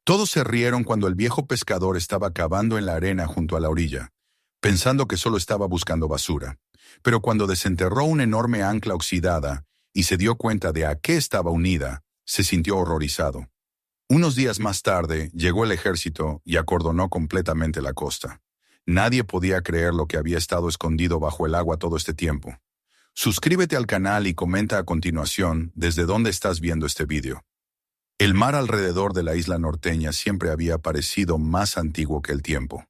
Todos se rieron cuando el viejo pescador estaba cavando en la arena junto a la orilla, pensando que solo estaba buscando basura. Pero cuando desenterró una enorme ancla oxidada y se dio cuenta de a qué estaba unida, se sintió horrorizado. Unos días más tarde llegó el ejército y acordonó completamente la costa. Nadie podía creer lo que había estado escondido bajo el agua todo este tiempo. Suscríbete al canal y comenta a continuación desde dónde estás viendo este vídeo. El mar alrededor de la isla norteña siempre había parecido más antiguo que el tiempo.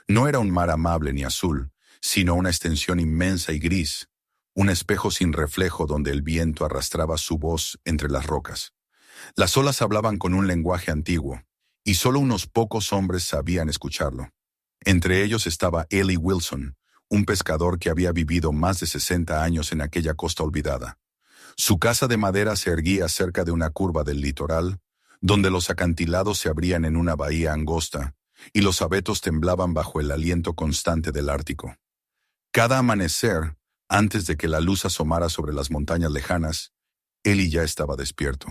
No era un mar amable ni azul, sino una extensión inmensa y gris, un espejo sin reflejo donde el viento arrastraba su voz entre las rocas. Las olas hablaban con un lenguaje antiguo, y solo unos pocos hombres sabían escucharlo. Entre ellos estaba Eli Wilson, un pescador que había vivido más de 60 años en aquella costa olvidada. Su casa de madera se erguía cerca de una curva del litoral, donde los acantilados se abrían en una bahía angosta, y los abetos temblaban bajo el aliento constante del Ártico. Cada amanecer, antes de que la luz asomara sobre las montañas lejanas, Eli ya estaba despierto.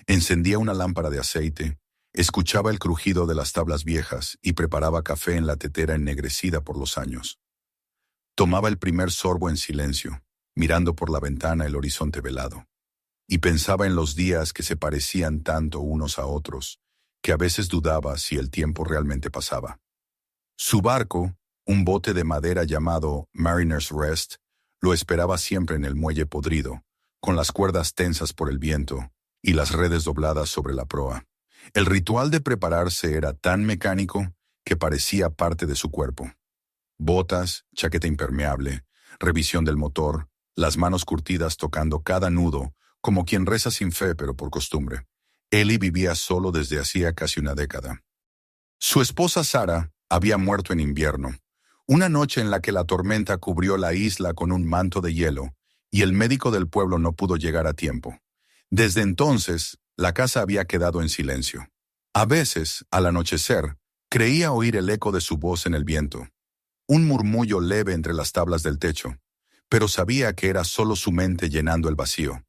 Encendía una lámpara de aceite, escuchaba el crujido de las tablas viejas y preparaba café en la tetera ennegrecida por los años. Tomaba el primer sorbo en silencio, mirando por la ventana el horizonte velado, y pensaba en los días que se parecían tanto unos a otros, que a veces dudaba si el tiempo realmente pasaba. Su barco, un bote de madera llamado Mariner's Rest, lo esperaba siempre en el muelle podrido, con las cuerdas tensas por el viento y las redes dobladas sobre la proa. El ritual de prepararse era tan mecánico que parecía parte de su cuerpo. Botas, chaqueta impermeable, revisión del motor, las manos curtidas tocando cada nudo, como quien reza sin fe pero por costumbre. Eli vivía solo desde hacía casi una década. Su esposa Sara había muerto en invierno, una noche en la que la tormenta cubrió la isla con un manto de hielo, y el médico del pueblo no pudo llegar a tiempo. Desde entonces, la casa había quedado en silencio. A veces, al anochecer, creía oír el eco de su voz en el viento, un murmullo leve entre las tablas del techo, pero sabía que era solo su mente llenando el vacío.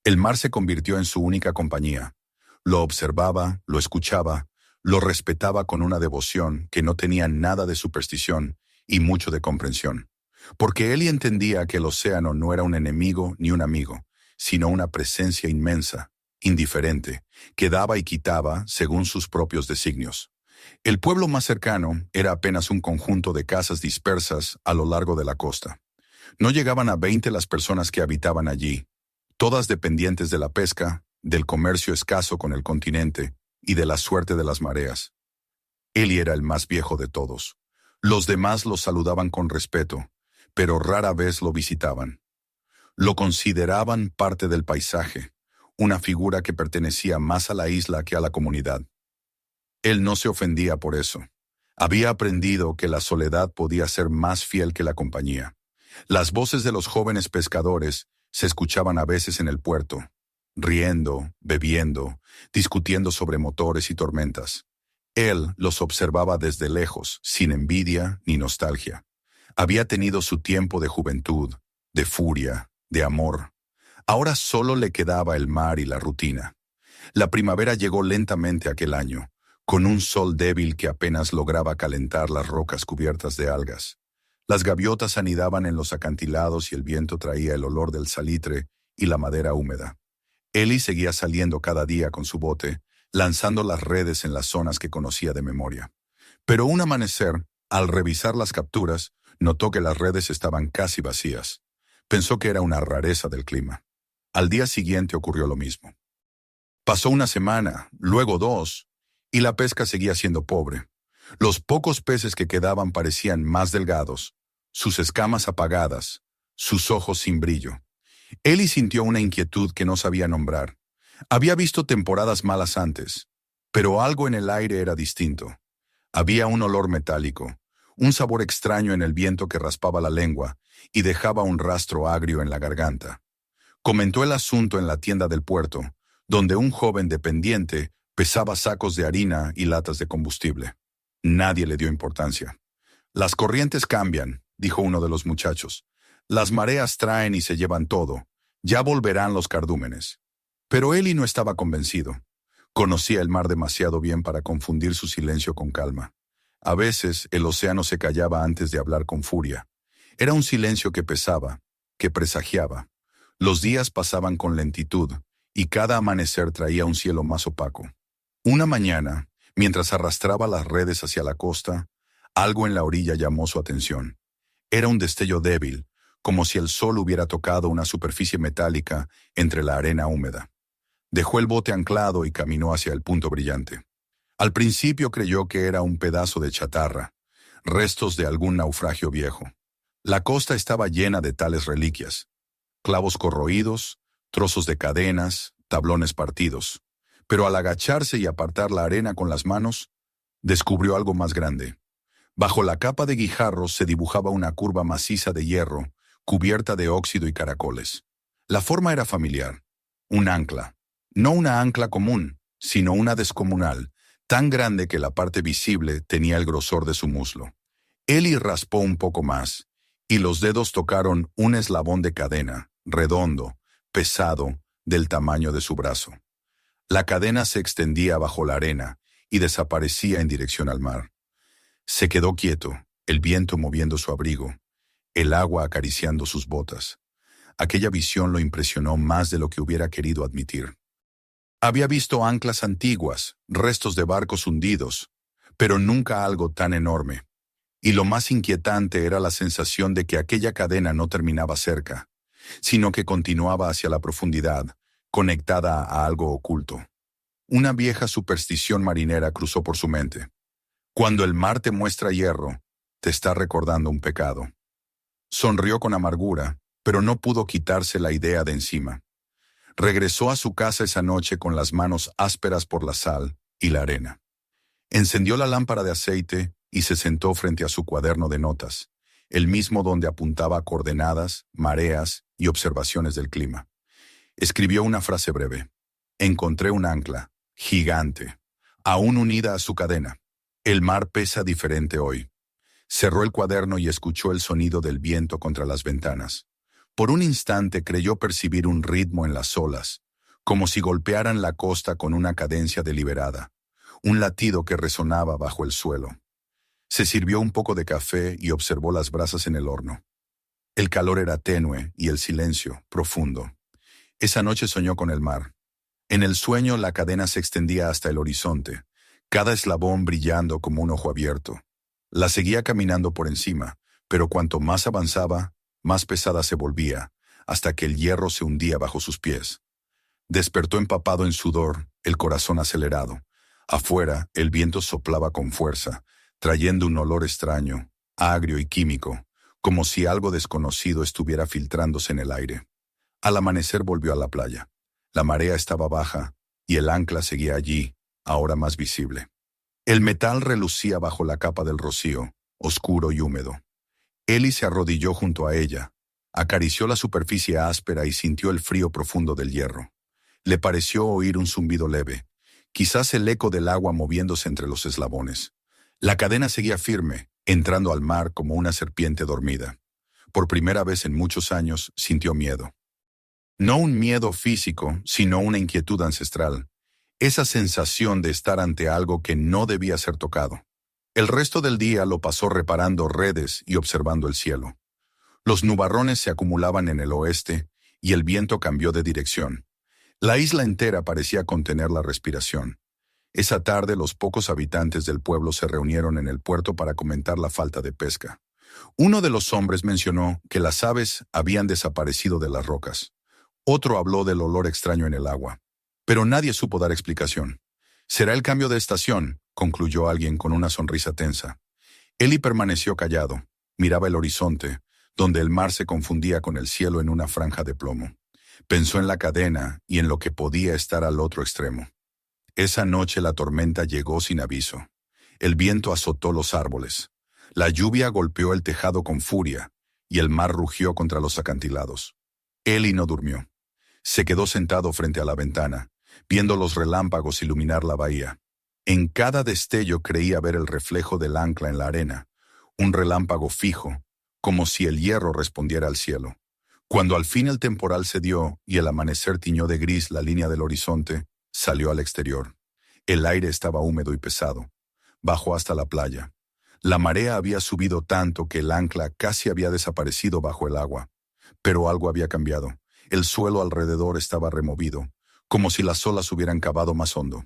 El mar se convirtió en su única compañía. Lo observaba, lo escuchaba, lo respetaba con una devoción que no tenía nada de superstición y mucho de comprensión, porque él entendía que el océano no era un enemigo ni un amigo, sino una presencia inmensa, indiferente, que daba y quitaba según sus propios designios. El pueblo más cercano era apenas un conjunto de casas dispersas a lo largo de la costa. No llegaban a 20 las personas que habitaban allí, todas dependientes de la pesca, del comercio escaso con el continente y de la suerte de las mareas. Eli era el más viejo de todos. Los demás lo saludaban con respeto, pero rara vez lo visitaban. Lo consideraban parte del paisaje, una figura que pertenecía más a la isla que a la comunidad. Él no se ofendía por eso. Había aprendido que la soledad podía ser más fiel que la compañía. Las voces de los jóvenes pescadores se escuchaban a veces en el puerto, riendo, bebiendo, discutiendo sobre motores y tormentas. Él los observaba desde lejos, sin envidia ni nostalgia. Había tenido su tiempo de juventud, de furia, de amor. Ahora solo le quedaba el mar y la rutina. La primavera llegó lentamente aquel año, con un sol débil que apenas lograba calentar las rocas cubiertas de algas. Las gaviotas anidaban en los acantilados y el viento traía el olor del salitre y la madera húmeda. Eli seguía saliendo cada día con su bote, lanzando las redes en las zonas que conocía de memoria. Pero un amanecer, al revisar las capturas, notó que las redes estaban casi vacías. Pensó que era una rareza del clima. Al día siguiente ocurrió lo mismo. Pasó una semana, luego 2, y la pesca seguía siendo pobre. Los pocos peces que quedaban parecían más delgados, sus escamas apagadas, sus ojos sin brillo. Eli sintió una inquietud que no sabía nombrar. Había visto temporadas malas antes, pero algo en el aire era distinto. Había un olor metálico, un sabor extraño en el viento que raspaba la lengua y dejaba un rastro agrio en la garganta. Comentó el asunto en la tienda del puerto, donde un joven dependiente pesaba sacos de harina y latas de combustible. Nadie le dio importancia. «Las corrientes cambian», dijo uno de los muchachos. «Las mareas traen y se llevan todo. Ya volverán los cardúmenes». Pero Eli no estaba convencido. Conocía el mar demasiado bien para confundir su silencio con calma. A veces el océano se callaba antes de hablar con furia. Era un silencio que pesaba, que presagiaba. Los días pasaban con lentitud, y cada amanecer traía un cielo más opaco. Una mañana, mientras arrastraba las redes hacia la costa, algo en la orilla llamó su atención. Era un destello débil, como si el sol hubiera tocado una superficie metálica entre la arena húmeda. Dejó el bote anclado y caminó hacia el punto brillante. Al principio creyó que era un pedazo de chatarra, restos de algún naufragio viejo. La costa estaba llena de tales reliquias: clavos corroídos, trozos de cadenas, tablones partidos. Pero al agacharse y apartar la arena con las manos, descubrió algo más grande. Bajo la capa de guijarros se dibujaba una curva maciza de hierro, cubierta de óxido y caracoles. La forma era familiar: un ancla. No una ancla común, sino una descomunal, tan grande que la parte visible tenía el grosor de su muslo. Eli raspó un poco más, y los dedos tocaron un eslabón de cadena, redondo, pesado, del tamaño de su brazo. La cadena se extendía bajo la arena y desaparecía en dirección al mar. Se quedó quieto, el viento moviendo su abrigo, el agua acariciando sus botas. Aquella visión lo impresionó más de lo que hubiera querido admitir. Había visto anclas antiguas, restos de barcos hundidos, pero nunca algo tan enorme. Y lo más inquietante era la sensación de que aquella cadena no terminaba cerca, sino que continuaba hacia la profundidad, conectada a algo oculto. Una vieja superstición marinera cruzó por su mente. Cuando el mar te muestra hierro, te está recordando un pecado. Sonrió con amargura, pero no pudo quitarse la idea de encima. Regresó a su casa esa noche con las manos ásperas por la sal y la arena. Encendió la lámpara de aceite y se sentó frente a su cuaderno de notas, el mismo donde apuntaba coordenadas, mareas y observaciones del clima. Escribió una frase breve. Encontré un ancla, gigante, aún unida a su cadena. El mar pesa diferente hoy. Cerró el cuaderno y escuchó el sonido del viento contra las ventanas. Por un instante creyó percibir un ritmo en las olas, como si golpearan la costa con una cadencia deliberada, un latido que resonaba bajo el suelo. Se sirvió un poco de café y observó las brasas en el horno. El calor era tenue y el silencio profundo. Esa noche soñó con el mar. En el sueño la cadena se extendía hasta el horizonte, cada eslabón brillando como un ojo abierto. La seguía caminando por encima, pero cuanto más avanzaba, más pesada se volvía, hasta que el hierro se hundía bajo sus pies. Despertó empapado en sudor, el corazón acelerado. Afuera, el viento soplaba con fuerza, trayendo un olor extraño, agrio y químico, como si algo desconocido estuviera filtrándose en el aire. Al amanecer volvió a la playa. La marea estaba baja, y el ancla seguía allí, ahora más visible. El metal relucía bajo la capa del rocío, oscuro y húmedo. Eli se arrodilló junto a ella, acarició la superficie áspera y sintió el frío profundo del hierro. Le pareció oír un zumbido leve, quizás el eco del agua moviéndose entre los eslabones. La cadena seguía firme, entrando al mar como una serpiente dormida. Por primera vez en muchos años sintió miedo. No un miedo físico, sino una inquietud ancestral. Esa sensación de estar ante algo que no debía ser tocado. El resto del día lo pasó reparando redes y observando el cielo. Los nubarrones se acumulaban en el oeste y el viento cambió de dirección. La isla entera parecía contener la respiración. Esa tarde los pocos habitantes del pueblo se reunieron en el puerto para comentar la falta de pesca. Uno de los hombres mencionó que las aves habían desaparecido de las rocas. Otro habló del olor extraño en el agua. Pero nadie supo dar explicación. «Será el cambio de estación», concluyó alguien con una sonrisa tensa. Eli permaneció callado, miraba el horizonte, donde el mar se confundía con el cielo en una franja de plomo. Pensó en la cadena y en lo que podía estar al otro extremo. Esa noche la tormenta llegó sin aviso. El viento azotó los árboles. La lluvia golpeó el tejado con furia y el mar rugió contra los acantilados. Eli no durmió. Se quedó sentado frente a la ventana, viendo los relámpagos iluminar la bahía. En cada destello creía ver el reflejo del ancla en la arena, un relámpago fijo, como si el hierro respondiera al cielo. Cuando al fin el temporal cedió y el amanecer tiñó de gris la línea del horizonte, salió al exterior. El aire estaba húmedo y pesado. Bajó hasta la playa. La marea había subido tanto que el ancla casi había desaparecido bajo el agua. Pero algo había cambiado. El suelo alrededor estaba removido, como si las olas hubieran cavado más hondo.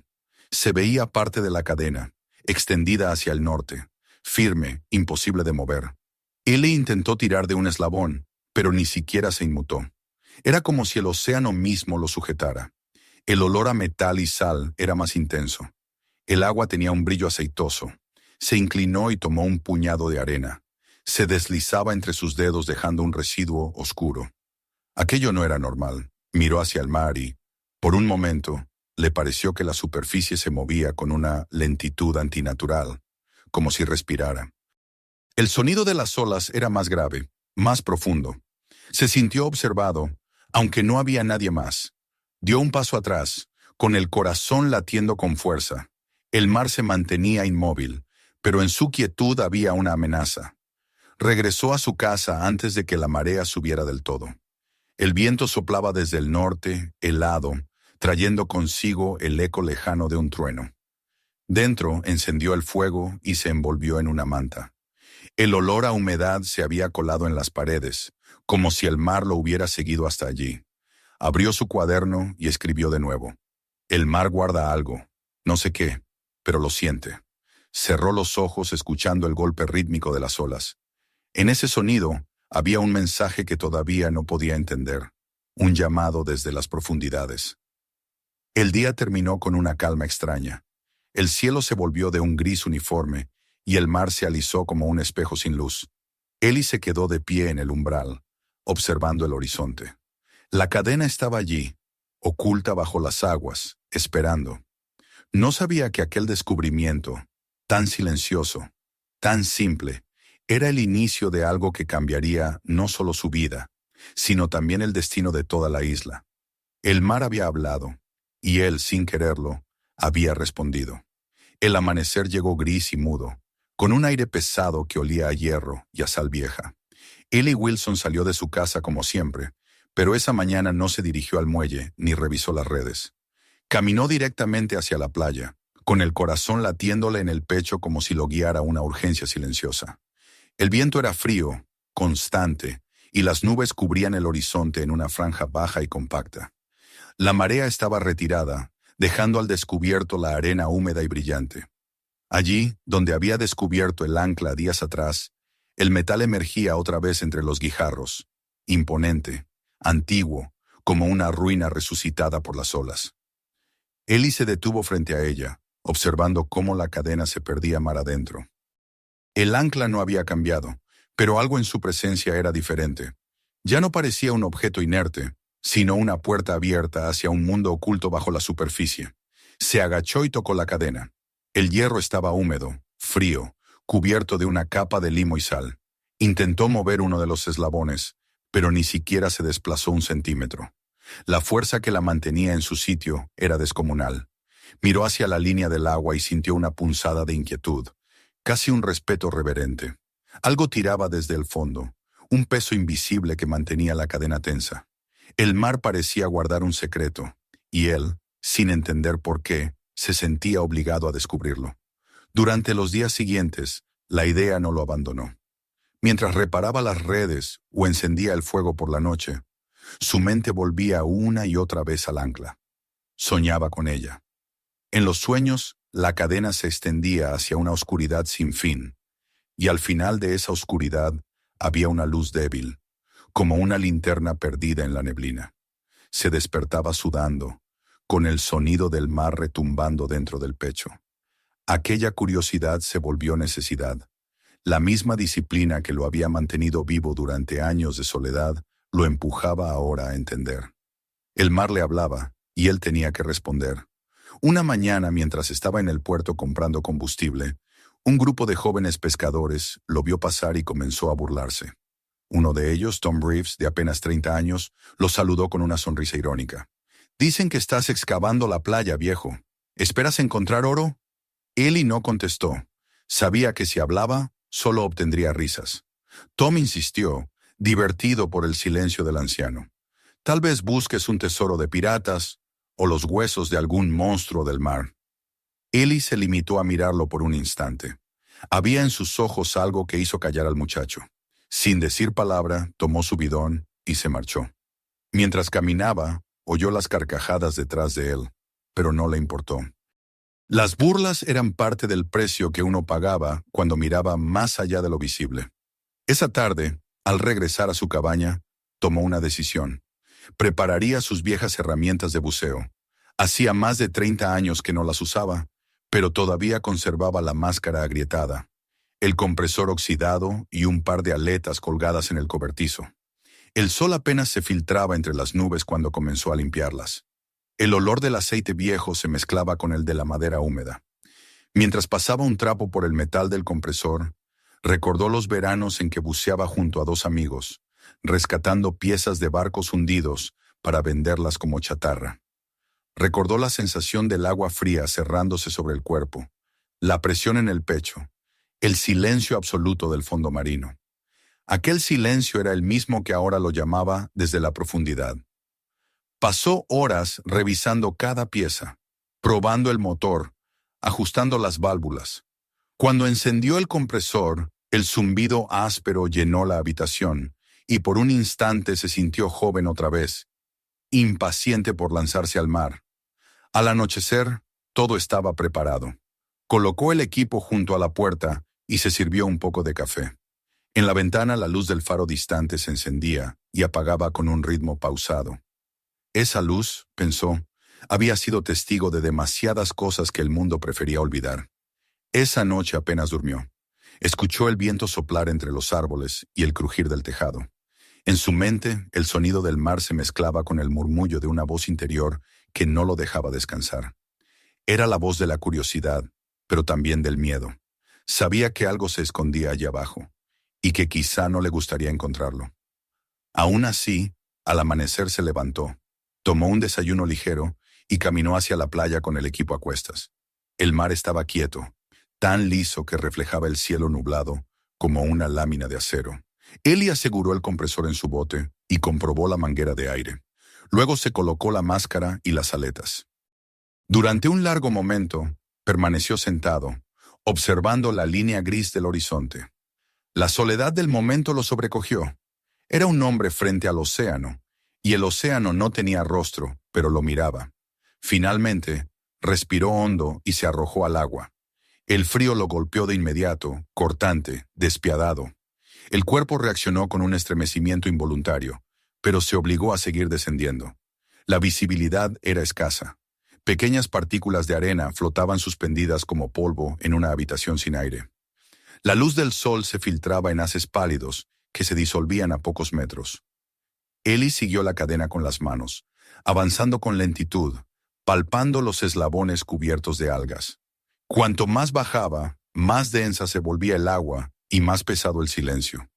Se veía parte de la cadena, extendida hacia el norte, firme, imposible de mover. Ellie intentó tirar de un eslabón, pero ni siquiera se inmutó. Era como si el océano mismo lo sujetara. El olor a metal y sal era más intenso. El agua tenía un brillo aceitoso. Se inclinó y tomó un puñado de arena. Se deslizaba entre sus dedos dejando un residuo oscuro. Aquello no era normal. Miró hacia el mar y, por un momento, le pareció que la superficie se movía con una lentitud antinatural, como si respirara. El sonido de las olas era más grave, más profundo. Se sintió observado, aunque no había nadie más. Dio un paso atrás, con el corazón latiendo con fuerza. El mar se mantenía inmóvil, pero en su quietud había una amenaza. Regresó a su casa antes de que la marea subiera del todo. El viento soplaba desde el norte, helado, trayendo consigo el eco lejano de un trueno. Dentro encendió el fuego y se envolvió en una manta. El olor a humedad se había colado en las paredes, como si el mar lo hubiera seguido hasta allí. Abrió su cuaderno y escribió de nuevo. El mar guarda algo, no sé qué, pero lo siente. Cerró los ojos escuchando el golpe rítmico de las olas. En ese sonido había un mensaje que todavía no podía entender, un llamado desde las profundidades. El día terminó con una calma extraña. El cielo se volvió de un gris uniforme y el mar se alisó como un espejo sin luz. Ellie se quedó de pie en el umbral, observando el horizonte. La cadena estaba allí, oculta bajo las aguas, esperando. No sabía que aquel descubrimiento, tan silencioso, tan simple, era el inicio de algo que cambiaría no solo su vida, sino también el destino de toda la isla. El mar había hablado, y él, sin quererlo, había respondido. El amanecer llegó gris y mudo, con un aire pesado que olía a hierro y a sal vieja. Ellie Wilson salió de su casa como siempre, pero esa mañana no se dirigió al muelle ni revisó las redes. Caminó directamente hacia la playa, con el corazón latiéndole en el pecho como si lo guiara una urgencia silenciosa. El viento era frío, constante, y las nubes cubrían el horizonte en una franja baja y compacta. La marea estaba retirada, dejando al descubierto la arena húmeda y brillante. Allí, donde había descubierto el ancla días atrás, el metal emergía otra vez entre los guijarros, imponente, antiguo, como una ruina resucitada por las olas. Ellie se detuvo frente a ella, observando cómo la cadena se perdía mar adentro. El ancla no había cambiado, pero algo en su presencia era diferente. Ya no parecía un objeto inerte, sino una puerta abierta hacia un mundo oculto bajo la superficie. Se agachó y tocó la cadena. El hierro estaba húmedo, frío, cubierto de una capa de limo y sal. Intentó mover uno de los eslabones, pero ni siquiera se desplazó un centímetro. La fuerza que la mantenía en su sitio era descomunal. Miró hacia la línea del agua y sintió una punzada de inquietud, casi un respeto reverente. Algo tiraba desde el fondo, un peso invisible que mantenía la cadena tensa. El mar parecía guardar un secreto, y él, sin entender por qué, se sentía obligado a descubrirlo. Durante los días siguientes, la idea no lo abandonó. Mientras reparaba las redes o encendía el fuego por la noche, su mente volvía una y otra vez al ancla. Soñaba con ella. En los sueños, la cadena se extendía hacia una oscuridad sin fin, y al final de esa oscuridad había una luz débil, como una linterna perdida en la neblina. Se despertaba sudando, con el sonido del mar retumbando dentro del pecho. Aquella curiosidad se volvió necesidad. La misma disciplina que lo había mantenido vivo durante años de soledad lo empujaba ahora a entender. El mar le hablaba, y él tenía que responder. Una mañana, mientras estaba en el puerto comprando combustible, un grupo de jóvenes pescadores lo vio pasar y comenzó a burlarse. Uno de ellos, Tom Reeves, de apenas 30 años, lo saludó con una sonrisa irónica. «Dicen que estás excavando la playa, viejo. ¿Esperas encontrar oro?» Ellie no contestó. Sabía que si hablaba, solo obtendría risas. Tom insistió, divertido por el silencio del anciano. «Tal vez busques un tesoro de piratas o los huesos de algún monstruo del mar». Ellie se limitó a mirarlo por un instante. Había en sus ojos algo que hizo callar al muchacho. Sin decir palabra, tomó su bidón y se marchó. Mientras caminaba, oyó las carcajadas detrás de él, pero no le importó. Las burlas eran parte del precio que uno pagaba cuando miraba más allá de lo visible. Esa tarde, al regresar a su cabaña, tomó una decisión. Prepararía sus viejas herramientas de buceo. Hacía más de 30 años que no las usaba, pero todavía conservaba la máscara agrietada, el compresor oxidado y un par de aletas colgadas en el cobertizo. El sol apenas se filtraba entre las nubes cuando comenzó a limpiarlas. El olor del aceite viejo se mezclaba con el de la madera húmeda. Mientras pasaba un trapo por el metal del compresor, recordó los veranos en que buceaba junto a dos amigos, rescatando piezas de barcos hundidos para venderlas como chatarra. Recordó la sensación del agua fría cerrándose sobre el cuerpo, la presión en el pecho, el silencio absoluto del fondo marino. Aquel silencio era el mismo que ahora lo llamaba desde la profundidad. Pasó horas revisando cada pieza, probando el motor, ajustando las válvulas. Cuando encendió el compresor, el zumbido áspero llenó la habitación y por un instante se sintió joven otra vez, impaciente por lanzarse al mar. Al anochecer, todo estaba preparado. Colocó el equipo junto a la puerta y se sirvió un poco de café. En la ventana la luz del faro distante se encendía y apagaba con un ritmo pausado. Esa luz, pensó, había sido testigo de demasiadas cosas que el mundo prefería olvidar. Esa noche apenas durmió. Escuchó el viento soplar entre los árboles y el crujir del tejado. En su mente, el sonido del mar se mezclaba con el murmullo de una voz interior que no lo dejaba descansar. Era la voz de la curiosidad, pero también del miedo. Sabía que algo se escondía allá abajo, y que quizá no le gustaría encontrarlo. Aún así, al amanecer se levantó, tomó un desayuno ligero y caminó hacia la playa con el equipo a cuestas. El mar estaba quieto, tan liso que reflejaba el cielo nublado como una lámina de acero. Ellie aseguró el compresor en su bote y comprobó la manguera de aire. Luego se colocó la máscara y las aletas. Durante un largo momento, permaneció sentado, observando la línea gris del horizonte. La soledad del momento lo sobrecogió. Era un hombre frente al océano, y el océano no tenía rostro, pero lo miraba. Finalmente, respiró hondo y se arrojó al agua. El frío lo golpeó de inmediato, cortante, despiadado. El cuerpo reaccionó con un estremecimiento involuntario, pero se obligó a seguir descendiendo. La visibilidad era escasa. Pequeñas partículas de arena flotaban suspendidas como polvo en una habitación sin aire. La luz del sol se filtraba en haces pálidos que se disolvían a pocos metros. Ellie siguió la cadena con las manos, avanzando con lentitud, palpando los eslabones cubiertos de algas. Cuanto más bajaba, más densa se volvía el agua y más pesado el silencio.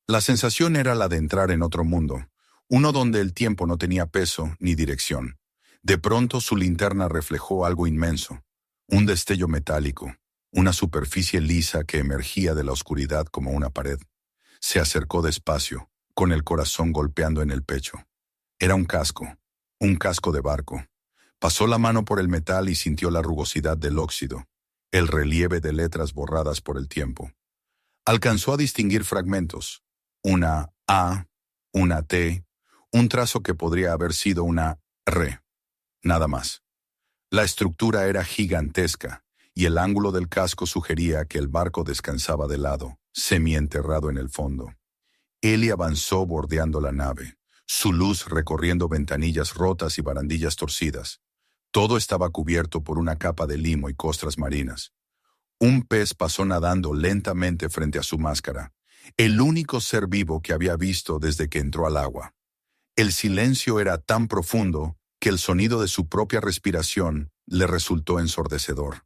La sensación era la de entrar en otro mundo, uno donde el tiempo no tenía peso ni dirección. De pronto su linterna reflejó algo inmenso, un destello metálico, una superficie lisa que emergía de la oscuridad como una pared. Se acercó despacio, con el corazón golpeando en el pecho. Era un casco de barco. Pasó la mano por el metal y sintió la rugosidad del óxido, el relieve de letras borradas por el tiempo. Alcanzó a distinguir fragmentos, una A, una T, un trazo que podría haber sido una R, nada más. La estructura era gigantesca y el ángulo del casco sugería que el barco descansaba de lado, semienterrado en el fondo. Ellie avanzó bordeando la nave, su luz recorriendo ventanillas rotas y barandillas torcidas. Todo estaba cubierto por una capa de limo y costras marinas. Un pez pasó nadando lentamente frente a su máscara, el único ser vivo que había visto desde que entró al agua. El silencio era tan profundo que el sonido de su propia respiración le resultó ensordecedor.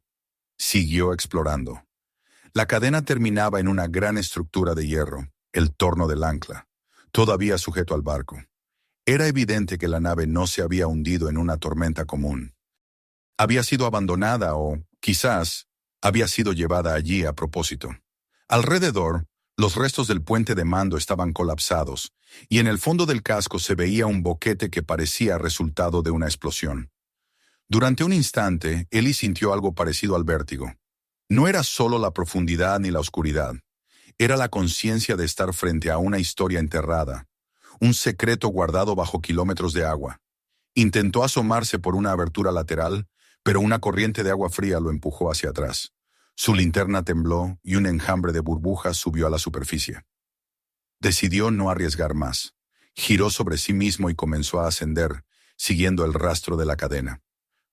Siguió explorando. La cadena terminaba en una gran estructura de hierro, el torno del ancla, todavía sujeto al barco. Era evidente que la nave no se había hundido en una tormenta común. Había sido abandonada o, quizás, había sido llevada allí a propósito. Alrededor, los restos del puente de mando estaban colapsados, y en el fondo del casco se veía un boquete que parecía resultado de una explosión. Durante un instante, Ellie sintió algo parecido al vértigo. No era solo la profundidad ni la oscuridad. Era la conciencia de estar frente a una historia enterrada, un secreto guardado bajo kilómetros de agua. Intentó asomarse por una abertura lateral, pero una corriente de agua fría lo empujó hacia atrás. Su linterna tembló y un enjambre de burbujas subió a la superficie. Decidió no arriesgar más. Giró sobre sí mismo y comenzó a ascender, siguiendo el rastro de la cadena.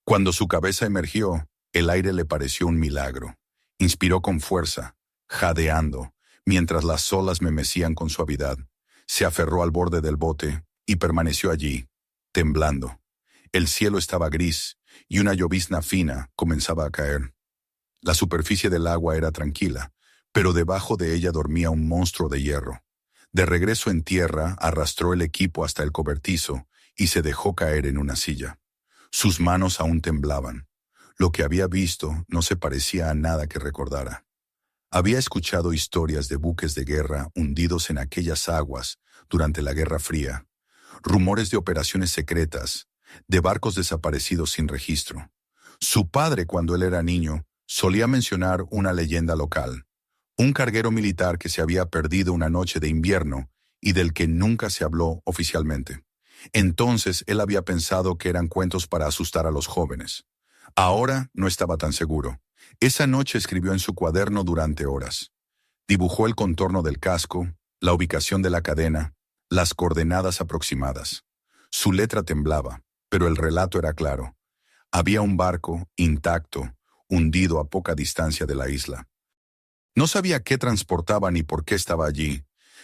Cuando su cabeza emergió, el aire le pareció un milagro. Inspiró con fuerza, jadeando, mientras las olas me mecían con suavidad. Se aferró al borde del bote y permaneció allí, temblando. El cielo estaba gris y una llovizna fina comenzaba a caer. La superficie del agua era tranquila, pero debajo de ella dormía un monstruo de hierro. De regreso en tierra, arrastró el equipo hasta el cobertizo y se dejó caer en una silla. Sus manos aún temblaban. Lo que había visto no se parecía a nada que recordara. Había escuchado historias de buques de guerra hundidos en aquellas aguas durante la Guerra Fría, rumores de operaciones secretas, de barcos desaparecidos sin registro. Su padre, cuando él era niño, solía mencionar una leyenda local, un carguero militar que se había perdido una noche de invierno y del que nunca se habló oficialmente. Entonces él había pensado que eran cuentos para asustar a los jóvenes. Ahora no estaba tan seguro. Esa noche escribió en su cuaderno durante horas. Dibujó el contorno del casco, la ubicación de la cadena, las coordenadas aproximadas. Su letra temblaba, pero el relato era claro. Había un barco, intacto, hundido a poca distancia de la isla. No sabía qué transportaba ni por qué estaba allí,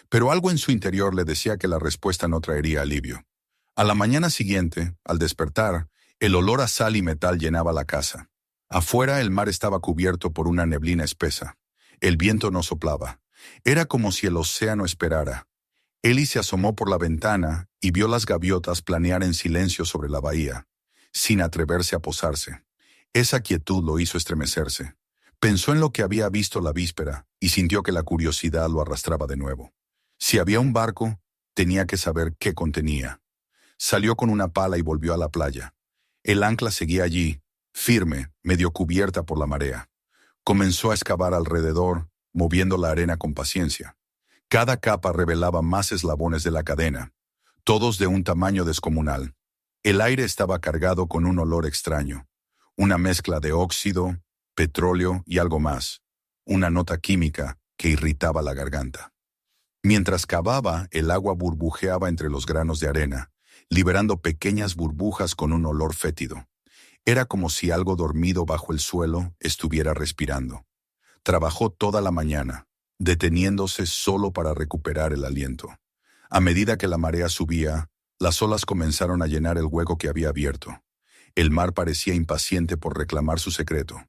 pero algo en su interior le decía que la respuesta no traería alivio. A la mañana siguiente, al despertar, el olor a sal y metal llenaba la casa. Afuera el mar estaba cubierto por una neblina espesa. El viento no soplaba. Era como si el océano esperara. Ellie se asomó por la ventana y vio las gaviotas planear en silencio sobre la bahía, sin atreverse a posarse. Esa quietud lo hizo estremecerse. Pensó en lo que había visto la víspera y sintió que la curiosidad lo arrastraba de nuevo. Si había un barco, tenía que saber qué contenía. Salió con una pala y volvió a la playa. El ancla seguía allí, firme, medio cubierta por la marea. Comenzó a excavar alrededor, moviendo la arena con paciencia. Cada capa revelaba más eslabones de la cadena, todos de un tamaño descomunal. El aire estaba cargado con un olor extraño, una mezcla de óxido, petróleo y algo más, una nota química que irritaba la garganta. Mientras cavaba, el agua burbujeaba entre los granos de arena, liberando pequeñas burbujas con un olor fétido. Era como si algo dormido bajo el suelo estuviera respirando. Trabajó toda la mañana, deteniéndose solo para recuperar el aliento. A medida que la marea subía, las olas comenzaron a llenar el hueco que había abierto. El mar parecía impaciente por reclamar su secreto.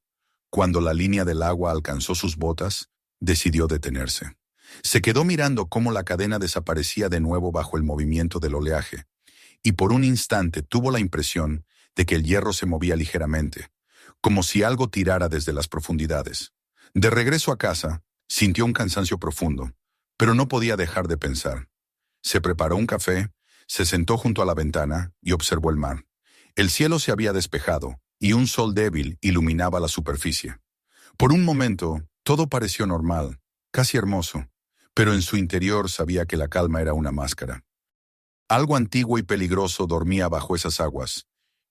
Cuando la línea del agua alcanzó sus botas, decidió detenerse. Se quedó mirando cómo la cadena desaparecía de nuevo bajo el movimiento del oleaje, y por un instante tuvo la impresión de que el hierro se movía ligeramente, como si algo tirara desde las profundidades. De regreso a casa, sintió un cansancio profundo, pero no podía dejar de pensar. Se preparó un café, se sentó junto a la ventana y observó el mar. El cielo se había despejado y un sol débil iluminaba la superficie. Por un momento, todo pareció normal, casi hermoso, pero en su interior sabía que la calma era una máscara. Algo antiguo y peligroso dormía bajo esas aguas,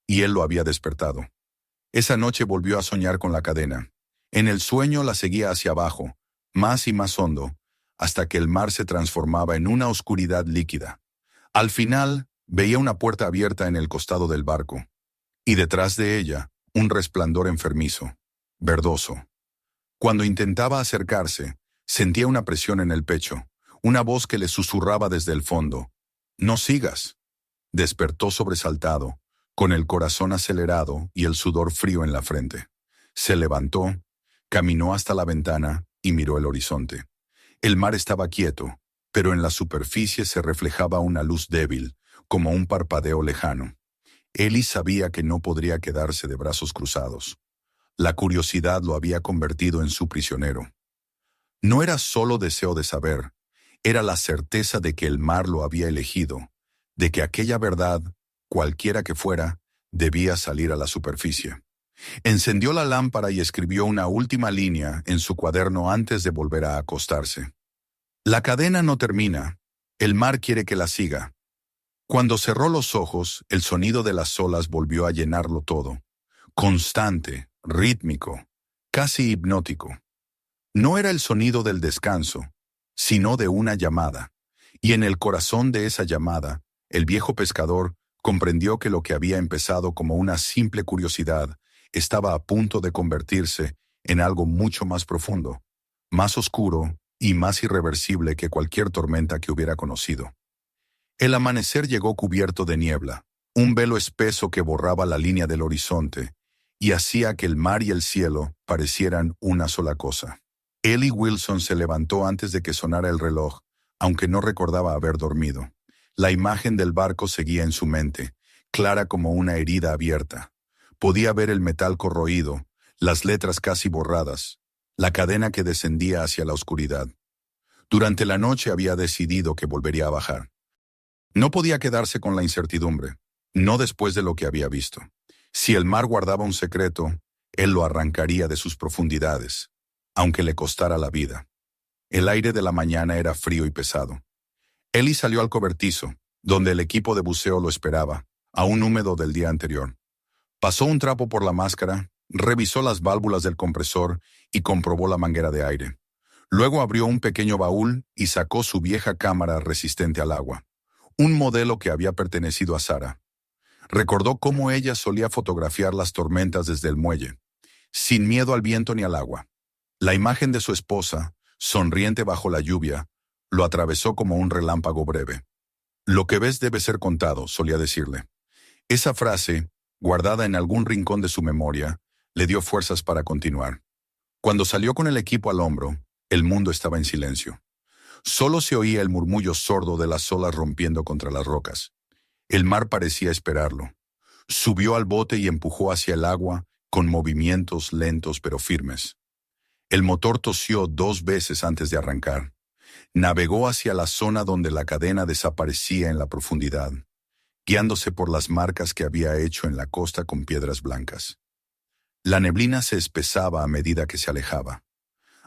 y él lo había despertado. Esa noche volvió a soñar con la cadena. En el sueño la seguía hacia abajo, más y más hondo, hasta que el mar se transformaba en una oscuridad líquida. Al final, veía una puerta abierta en el costado del barco, y detrás de ella, un resplandor enfermizo, verdoso. Cuando intentaba acercarse, sentía una presión en el pecho, una voz que le susurraba desde el fondo. «No sigas». Despertó sobresaltado, con el corazón acelerado y el sudor frío en la frente. Se levantó, caminó hasta la ventana y miró el horizonte. El mar estaba quieto, pero en la superficie se reflejaba una luz débil, como un parpadeo lejano. Ellie sabía que no podría quedarse de brazos cruzados. La curiosidad lo había convertido en su prisionero. No era solo deseo de saber, era la certeza de que el mar lo había elegido, de que aquella verdad, cualquiera que fuera, Debía salir a la superficie. Encendió la lámpara y escribió una última línea en su cuaderno antes de volver a acostarse. La cadena no termina. El mar quiere que la siga. Cuando cerró los ojos, el sonido de las olas volvió a llenarlo todo. Constante, rítmico, casi hipnótico. No era el sonido del descanso, sino de una llamada. Y en el corazón de esa llamada, el viejo pescador comprendió que lo que había empezado como una simple curiosidad estaba a punto de convertirse en algo mucho más profundo, más oscuro y más irreversible que cualquier tormenta que hubiera conocido. El amanecer llegó cubierto de niebla, un velo espeso que borraba la línea del horizonte y hacía que el mar y el cielo parecieran una sola cosa. Ellie Wilson se levantó antes de que sonara el reloj, aunque no recordaba haber dormido. La imagen del barco seguía en su mente, clara como una herida abierta. Podía ver el metal corroído, las letras casi borradas, la cadena que descendía hacia la oscuridad. Durante la noche había decidido que volvería a bajar. No podía quedarse con la incertidumbre, no después de lo que había visto. Si el mar guardaba un secreto, él lo arrancaría de sus profundidades, aunque le costara la vida. El aire de la mañana era frío y pesado. Ellie salió al cobertizo, donde el equipo de buceo lo esperaba, aún húmedo del día anterior. Pasó un trapo por la máscara, revisó las válvulas del compresor y comprobó la manguera de aire. Luego abrió un pequeño baúl y sacó su vieja cámara resistente al agua, un modelo que había pertenecido a Sarah. Recordó cómo ella solía fotografiar las tormentas desde el muelle, sin miedo al viento ni al agua. La imagen de su esposa, sonriente bajo la lluvia, lo atravesó como un relámpago breve. Lo que ves debe ser contado, solía decirle. Esa frase, guardada en algún rincón de su memoria, le dio fuerzas para continuar. Cuando salió con el equipo al hombro, el mundo estaba en silencio. Solo se oía el murmullo sordo de las olas rompiendo contra las rocas. El mar parecía esperarlo. Subió al bote y empujó hacia el agua con movimientos lentos pero firmes. El motor tosió 2 veces antes de arrancar. Navegó hacia la zona donde la cadena desaparecía en la profundidad, guiándose por las marcas que había hecho en la costa con piedras blancas. La neblina se espesaba a medida que se alejaba.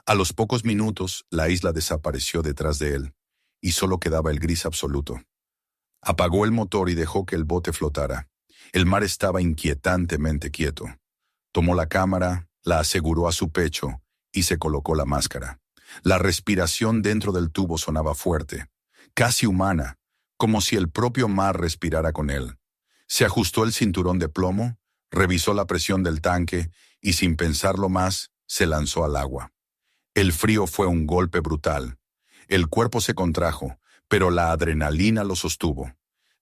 A los pocos minutos, la isla desapareció detrás de él, y solo quedaba el gris absoluto. Apagó el motor y dejó que el bote flotara. El mar estaba inquietantemente quieto. Tomó la cámara, la aseguró a su pecho y se colocó la máscara. La respiración dentro del tubo sonaba fuerte, casi humana, como si el propio mar respirara con él. Se ajustó el cinturón de plomo, revisó la presión del tanque y sin pensarlo más, se lanzó al agua. El frío fue un golpe brutal. El cuerpo se contrajo, pero la adrenalina lo sostuvo.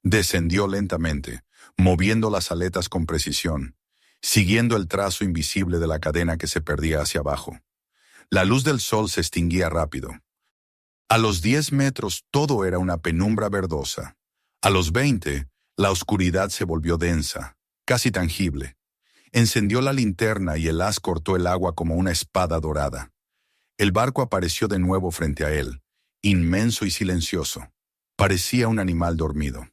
Descendió lentamente, moviendo las aletas con precisión, siguiendo el trazo invisible de la cadena que se perdía hacia abajo. La luz del sol se extinguía rápido. A los 10 metros todo era una penumbra verdosa. A los 20, la oscuridad se volvió densa, casi tangible. Encendió la linterna y el haz cortó el agua como una espada dorada. El barco apareció de nuevo frente a él, inmenso y silencioso. Parecía un animal dormido.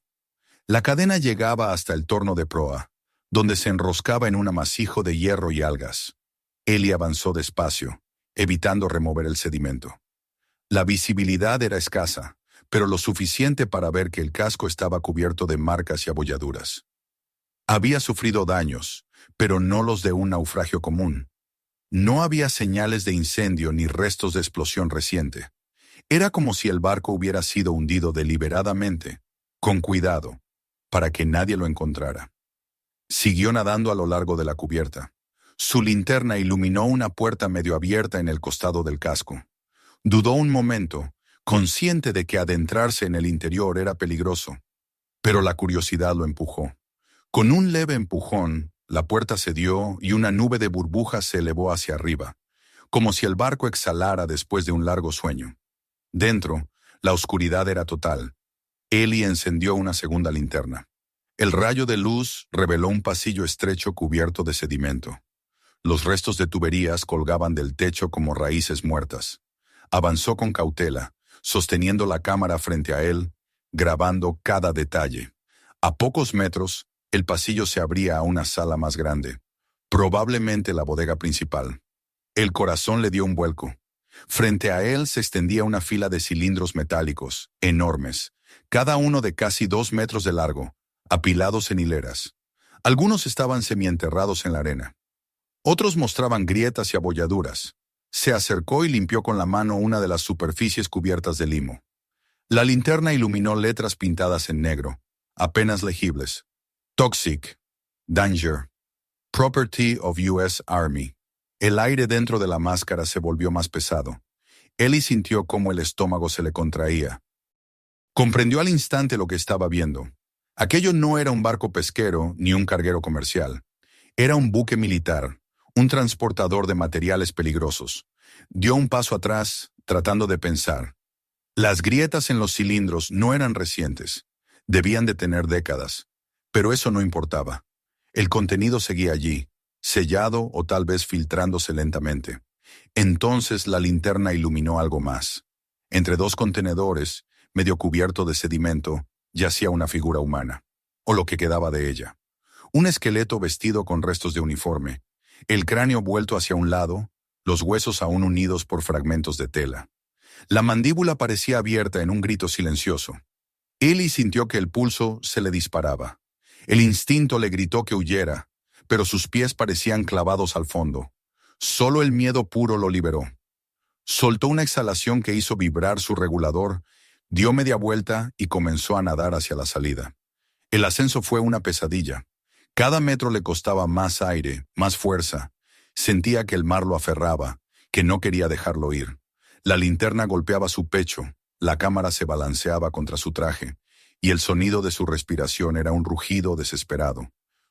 La cadena llegaba hasta el torno de proa, donde se enroscaba en un amasijo de hierro y algas. Ellie avanzó despacio, evitando remover el sedimento. La visibilidad era escasa, pero lo suficiente para ver que el casco estaba cubierto de marcas y abolladuras. Había sufrido daños, pero no los de un naufragio común. No había señales de incendio ni restos de explosión reciente. Era como si el barco hubiera sido hundido deliberadamente, con cuidado, para que nadie lo encontrara. Siguió nadando a lo largo de la cubierta. Su linterna iluminó una puerta medio abierta en el costado del casco. Dudó un momento, consciente de que adentrarse en el interior era peligroso, pero la curiosidad lo empujó. Con un leve empujón, la puerta cedió y una nube de burbujas se elevó hacia arriba, como si el barco exhalara después de un largo sueño. Dentro, la oscuridad era total. Ellie encendió una segunda linterna. El rayo de luz reveló un pasillo estrecho cubierto de sedimento. Los restos de tuberías colgaban del techo como raíces muertas. Avanzó con cautela, sosteniendo la cámara frente a él, grabando cada detalle. A pocos metros, El pasillo se abría a una sala más grande, probablemente la bodega principal. El corazón le dio un vuelco. Frente a él se extendía una fila de cilindros metálicos, enormes, cada uno de casi 2 metros de largo, apilados en hileras. Algunos estaban semienterrados en la arena. Otros mostraban grietas y abolladuras. Se acercó y limpió con la mano una de las superficies cubiertas de limo. La linterna iluminó letras pintadas en negro, apenas legibles. Toxic, Danger, Property of U.S. Army. El aire dentro de la máscara se volvió más pesado. Ellie sintió cómo el estómago se le contraía. Comprendió al instante lo que estaba viendo. Aquello no era un barco pesquero ni un carguero comercial. Era un buque militar, un transportador de materiales peligrosos. Dio un paso atrás, tratando de pensar. Las grietas en los cilindros no eran recientes. Debían de tener décadas. Pero eso no importaba. El contenido seguía allí, sellado o tal vez filtrándose lentamente. Entonces la linterna iluminó algo más. Entre 2 contenedores, medio cubierto de sedimento, yacía una figura humana, o lo que quedaba de ella. Un esqueleto vestido con restos de uniforme, el cráneo vuelto hacia un lado, los huesos aún unidos por fragmentos de tela. La mandíbula parecía abierta en un grito silencioso. Ellie sintió que el pulso se le disparaba. El instinto le gritó que huyera, pero sus pies parecían clavados al fondo. Solo el miedo puro lo liberó. Soltó una exhalación que hizo vibrar su regulador, dio media vuelta y comenzó a nadar hacia la salida. El ascenso fue una pesadilla. Cada metro le costaba más aire, más fuerza. Sentía que el mar lo aferraba, que no quería dejarlo ir. La linterna golpeaba su pecho, la cámara se balanceaba contra su traje, y el sonido de su respiración era un rugido desesperado.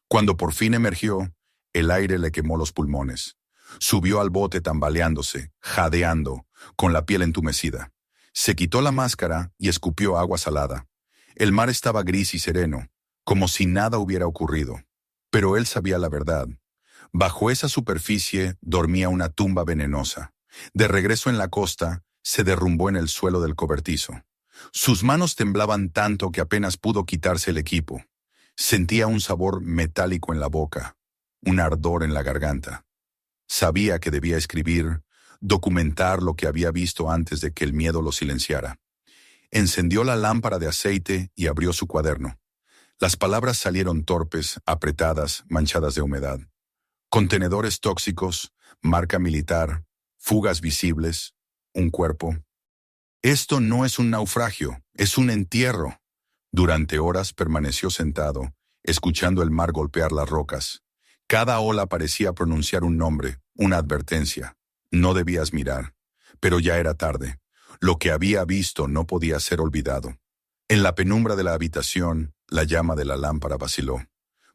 Cuando por fin emergió, el aire le quemó los pulmones. Subió al bote tambaleándose, jadeando, con la piel entumecida. Se quitó la máscara y escupió agua salada. El mar estaba gris y sereno, como si nada hubiera ocurrido. Pero él sabía la verdad. Bajo esa superficie dormía una tumba venenosa. De regreso en la costa, se derrumbó en el suelo del cobertizo. Sus manos temblaban tanto que apenas pudo quitarse el equipo. Sentía un sabor metálico en la boca, un ardor en la garganta. Sabía que debía escribir, documentar lo que había visto antes de que el miedo lo silenciara. Encendió la lámpara de aceite y abrió su cuaderno. Las palabras salieron torpes, apretadas, manchadas de humedad. Contenedores tóxicos, marca militar, fugas visibles, un cuerpo. Esto no es un naufragio, es un entierro. Durante horas permaneció sentado, escuchando el mar golpear las rocas. Cada ola parecía pronunciar un nombre, una advertencia. No debías mirar. Pero ya era tarde. Lo que había visto no podía ser olvidado. En la penumbra de la habitación, la llama de la lámpara vaciló.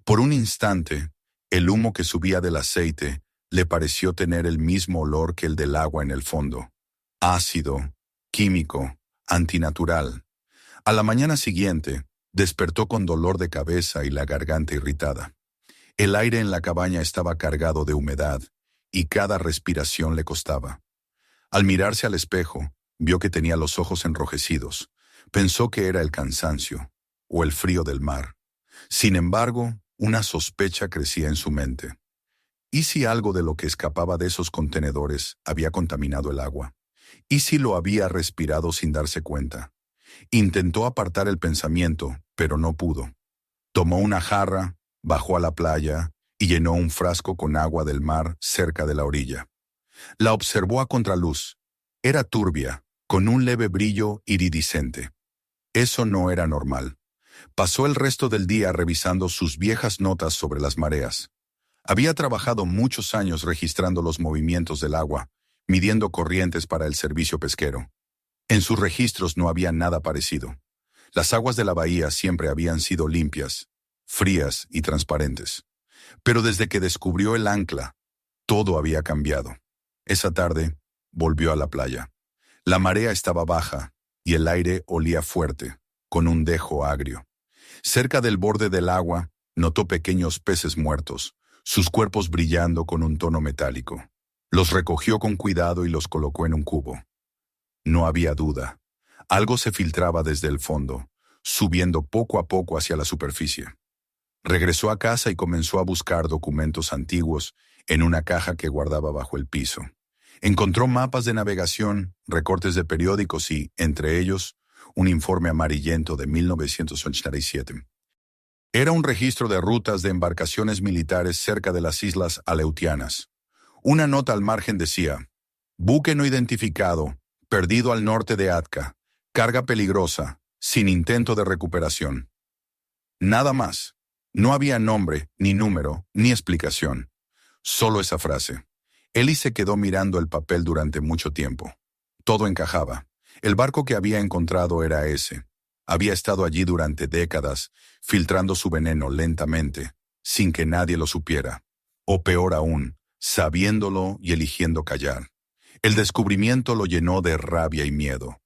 Por un instante, el humo que subía del aceite le pareció tener el mismo olor que el del agua en el fondo. Ácido, químico, antinatural. A la mañana siguiente, despertó con dolor de cabeza y la garganta irritada. El aire en la cabaña estaba cargado de humedad, y cada respiración le costaba. Al mirarse al espejo, vio que tenía los ojos enrojecidos. Pensó que era el cansancio, o el frío del mar. Sin embargo, una sospecha crecía en su mente. ¿Y si algo de lo que escapaba de esos contenedores había contaminado el agua? ¿Y si lo había respirado sin darse cuenta? Intentó apartar el pensamiento, pero no pudo. Tomó una jarra, bajó a la playa y llenó un frasco con agua del mar cerca de la orilla. La observó a contraluz. Era turbia, con un leve brillo iridiscente. Eso no era normal. Pasó el resto del día revisando sus viejas notas sobre las mareas. Había trabajado muchos años registrando los movimientos del agua, midiendo corrientes para el servicio pesquero. En sus registros no había nada parecido. Las aguas de la bahía siempre habían sido limpias, frías y transparentes. Pero desde que descubrió el ancla, todo había cambiado. Esa tarde, volvió a la playa. La marea estaba baja y el aire olía fuerte, con un dejo agrio. Cerca del borde del agua, notó pequeños peces muertos, sus cuerpos brillando con un tono metálico. Los recogió con cuidado y los colocó en un cubo. No había duda. Algo se filtraba desde el fondo, subiendo poco a poco hacia la superficie. Regresó a casa y comenzó a buscar documentos antiguos en una caja que guardaba bajo el piso. Encontró mapas de navegación, recortes de periódicos y, entre ellos, un informe amarillento de 1987. Era un registro de rutas de embarcaciones militares cerca de las islas Aleutianas. Una nota al margen decía: buque no identificado, perdido al norte de Atka, carga peligrosa, sin intento de recuperación. Nada más. No había nombre, ni número, ni explicación. Solo esa frase. Ellie se quedó mirando el papel durante mucho tiempo. Todo encajaba. El barco que había encontrado era ese. Había estado allí durante décadas, filtrando su veneno lentamente, sin que nadie lo supiera. O peor aún, sabiéndolo y eligiendo callar. El descubrimiento lo llenó de rabia y miedo.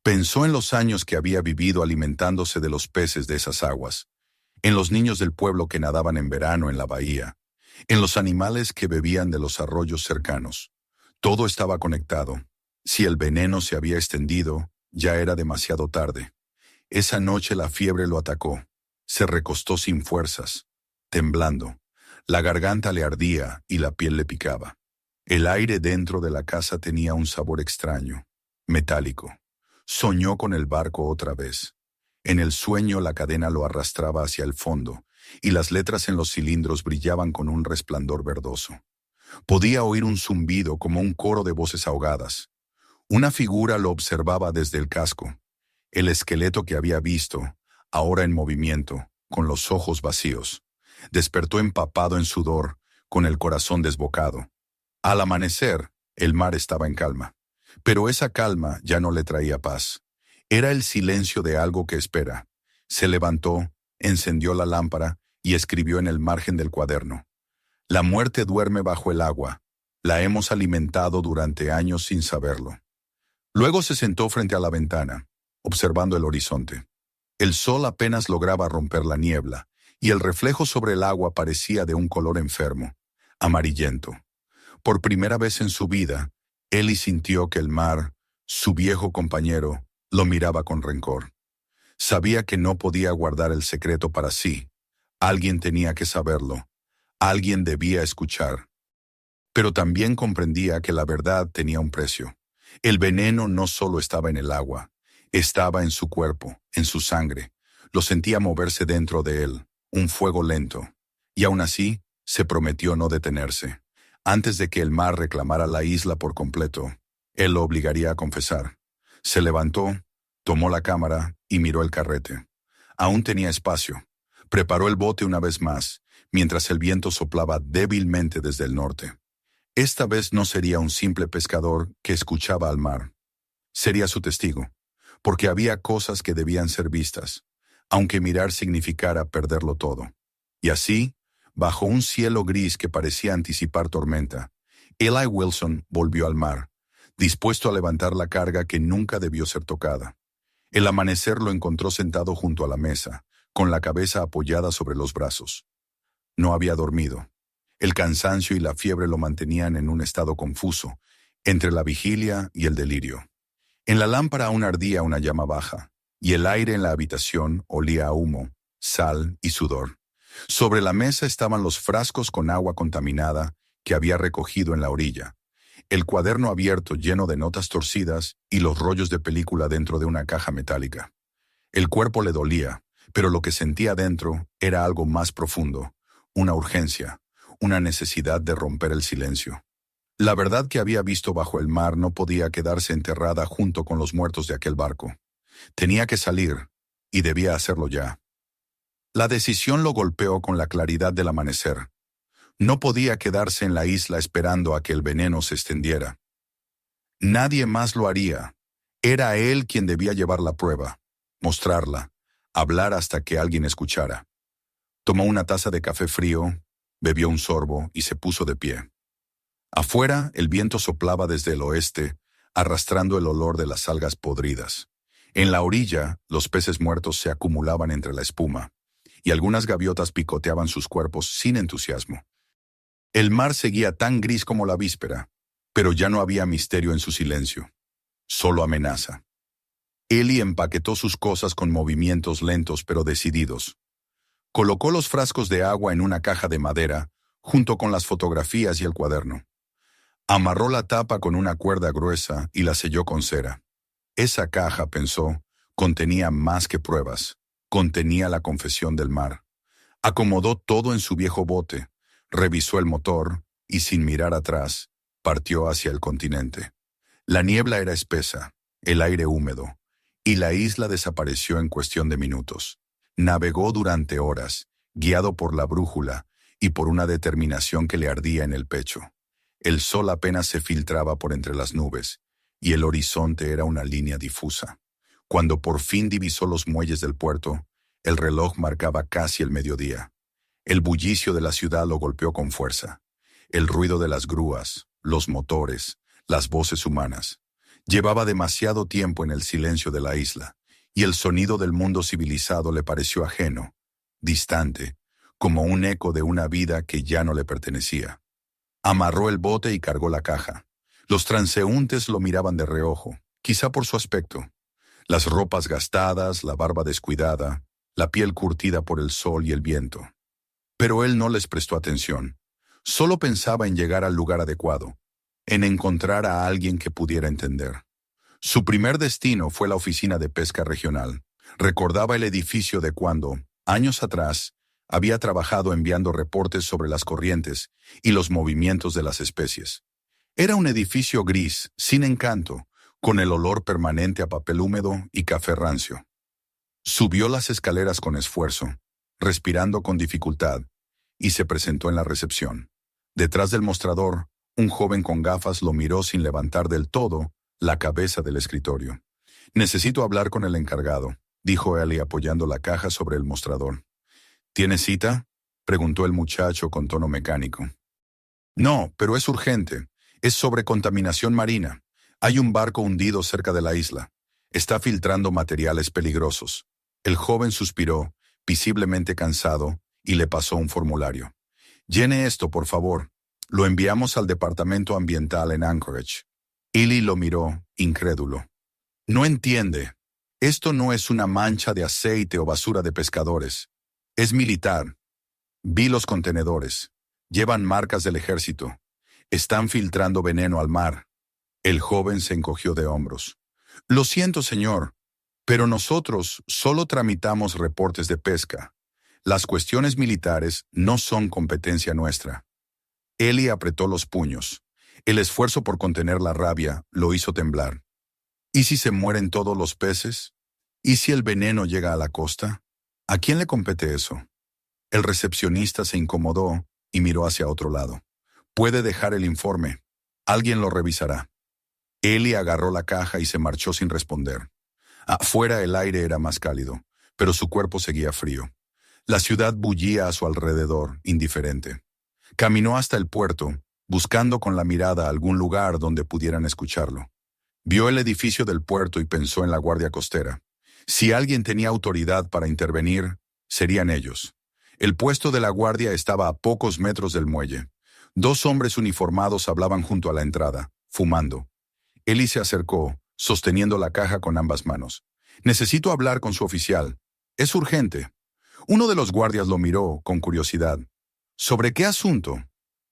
Pensó en los años que había vivido alimentándose de los peces de esas aguas, en los niños del pueblo que nadaban en verano en la bahía, en los animales que bebían de los arroyos cercanos. Todo estaba conectado. Si el veneno se había extendido, ya era demasiado tarde. Esa noche la fiebre lo atacó. Se recostó sin fuerzas, temblando. La garganta le ardía y la piel le picaba. El aire dentro de la casa tenía un sabor extraño, metálico. Soñó con el barco otra vez. En el sueño la cadena lo arrastraba hacia el fondo, y las letras en los cilindros brillaban con un resplandor verdoso. Podía oír un zumbido como un coro de voces ahogadas. Una figura lo observaba desde el casco. El esqueleto que había visto, ahora en movimiento, con los ojos vacíos. Despertó empapado en sudor, con el corazón desbocado. Al amanecer, el mar estaba en calma. Pero esa calma ya no le traía paz. Era el silencio de algo que espera. Se levantó, encendió la lámpara y escribió en el margen del cuaderno: la muerte duerme bajo el agua. La hemos alimentado durante años sin saberlo. Luego se sentó frente a la ventana, observando el horizonte. El sol apenas lograba romper la niebla, y el reflejo sobre el agua parecía de un color enfermo, amarillento. Por primera vez en su vida, Ellie sintió que el mar, su viejo compañero, lo miraba con rencor. Sabía que no podía guardar el secreto para sí. Alguien tenía que saberlo. Alguien debía escuchar. Pero también comprendía que la verdad tenía un precio. El veneno no solo estaba en el agua, estaba en su cuerpo, en su sangre. Lo sentía moverse dentro de él, un fuego lento. Y aún así, se prometió no detenerse. Antes de que el mar reclamara la isla por completo, él lo obligaría a confesar. Se levantó, tomó la cámara y miró el carrete. Aún tenía espacio. Preparó el bote una vez más, mientras el viento soplaba débilmente desde el norte. Esta vez no sería un simple pescador que escuchaba al mar. Sería su testigo, porque había cosas que debían ser vistas, aunque mirar significara perderlo todo. Y así, bajo un cielo gris que parecía anticipar tormenta, Eli Wilson volvió al mar, dispuesto a levantar la carga que nunca debió ser tocada. El amanecer lo encontró sentado junto a la mesa, con la cabeza apoyada sobre los brazos. No había dormido. El cansancio y la fiebre lo mantenían en un estado confuso, entre la vigilia y el delirio. En la lámpara aún ardía una llama baja, y el aire en la habitación olía a humo, sal y sudor. Sobre la mesa estaban los frascos con agua contaminada que había recogido en la orilla, el cuaderno abierto lleno de notas torcidas y los rollos de película dentro de una caja metálica. El cuerpo le dolía, pero lo que sentía dentro era algo más profundo, una urgencia, una necesidad de romper el silencio. La verdad que había visto bajo el mar no podía quedarse enterrada junto con los muertos de aquel barco. Tenía que salir, y debía hacerlo ya. La decisión lo golpeó con la claridad del amanecer. No podía quedarse en la isla esperando a que el veneno se extendiera. Nadie más lo haría. Era él quien debía llevar la prueba, mostrarla, hablar hasta que alguien escuchara. Tomó una taza de café frío, bebió un sorbo y se puso de pie. Afuera, el viento soplaba desde el oeste, arrastrando el olor de las algas podridas. En la orilla, los peces muertos se acumulaban entre la espuma, y algunas gaviotas picoteaban sus cuerpos sin entusiasmo. El mar seguía tan gris como la víspera, pero ya no había misterio en su silencio, solo amenaza. Ellie empaquetó sus cosas con movimientos lentos pero decididos. Colocó los frascos de agua en una caja de madera, junto con las fotografías y el cuaderno. Amarró la tapa con una cuerda gruesa y la selló con cera. Esa caja, pensó, contenía más que pruebas. Contenía la confesión del mar. Acomodó todo en su viejo bote, revisó el motor y, sin mirar atrás, partió hacia el continente. La niebla era espesa, el aire húmedo, y la isla desapareció en cuestión de minutos. Navegó durante horas, guiado por la brújula y por una determinación que le ardía en el pecho. El sol apenas se filtraba por entre las nubes, y el horizonte era una línea difusa. Cuando por fin divisó los muelles del puerto, el reloj marcaba casi el mediodía. El bullicio de la ciudad lo golpeó con fuerza. El ruido de las grúas, los motores, las voces humanas. Llevaba demasiado tiempo en el silencio de la isla, y el sonido del mundo civilizado le pareció ajeno, distante, como un eco de una vida que ya no le pertenecía. Amarró el bote y cargó la caja. Los transeúntes lo miraban de reojo, quizá por su aspecto. Las ropas gastadas, la barba descuidada, la piel curtida por el sol y el viento. Pero él no les prestó atención. Solo pensaba en llegar al lugar adecuado, en encontrar a alguien que pudiera entender. Su primer destino fue la oficina de pesca regional. Recordaba el edificio de cuando, años atrás, había trabajado enviando reportes sobre las corrientes y los movimientos de las especies. Era un edificio gris, sin encanto, con el olor permanente a papel húmedo y café rancio. Subió las escaleras con esfuerzo, respirando con dificultad, y se presentó en la recepción. Detrás del mostrador, un joven con gafas lo miró sin levantar del todo la cabeza del escritorio. «Necesito hablar con el encargado», dijo Ellie apoyando la caja sobre el mostrador. «¿Tiene cita?», preguntó el muchacho con tono mecánico. «No, pero es urgente. Es sobre contaminación marina. Hay un barco hundido cerca de la isla. Está filtrando materiales peligrosos». El joven suspiró, visiblemente cansado, y le pasó un formulario. «Llene esto, por favor. Lo enviamos al Departamento Ambiental en Anchorage». Ellie lo miró, incrédulo. «No entiende. Esto no es una mancha de aceite o basura de pescadores. Es militar. Vi los contenedores. Llevan marcas del ejército. Están filtrando veneno al mar». El joven se encogió de hombros. «Lo siento, señor, pero nosotros solo tramitamos reportes de pesca. Las cuestiones militares no son competencia nuestra». Ellie apretó los puños. El esfuerzo por contener la rabia lo hizo temblar. ¿Y si se mueren todos los peces? ¿Y si el veneno llega a la costa? ¿A quién le compete eso? El recepcionista se incomodó y miró hacia otro lado. «Puede dejar el informe. Alguien lo revisará». Ellie agarró la caja y se marchó sin responder. Afuera el aire era más cálido, pero su cuerpo seguía frío. La ciudad bullía a su alrededor, indiferente. Caminó hasta el puerto, buscando con la mirada algún lugar donde pudieran escucharlo. Vio el edificio del puerto y pensó en la guardia costera. Si alguien tenía autoridad para intervenir, serían ellos. El puesto de la guardia estaba a pocos metros del muelle. 2 hombres uniformados hablaban junto a la entrada, fumando. Ellie se acercó, sosteniendo la caja con ambas manos. «Necesito hablar con su oficial. Es urgente». Uno de los guardias lo miró con curiosidad. «¿Sobre qué asunto?»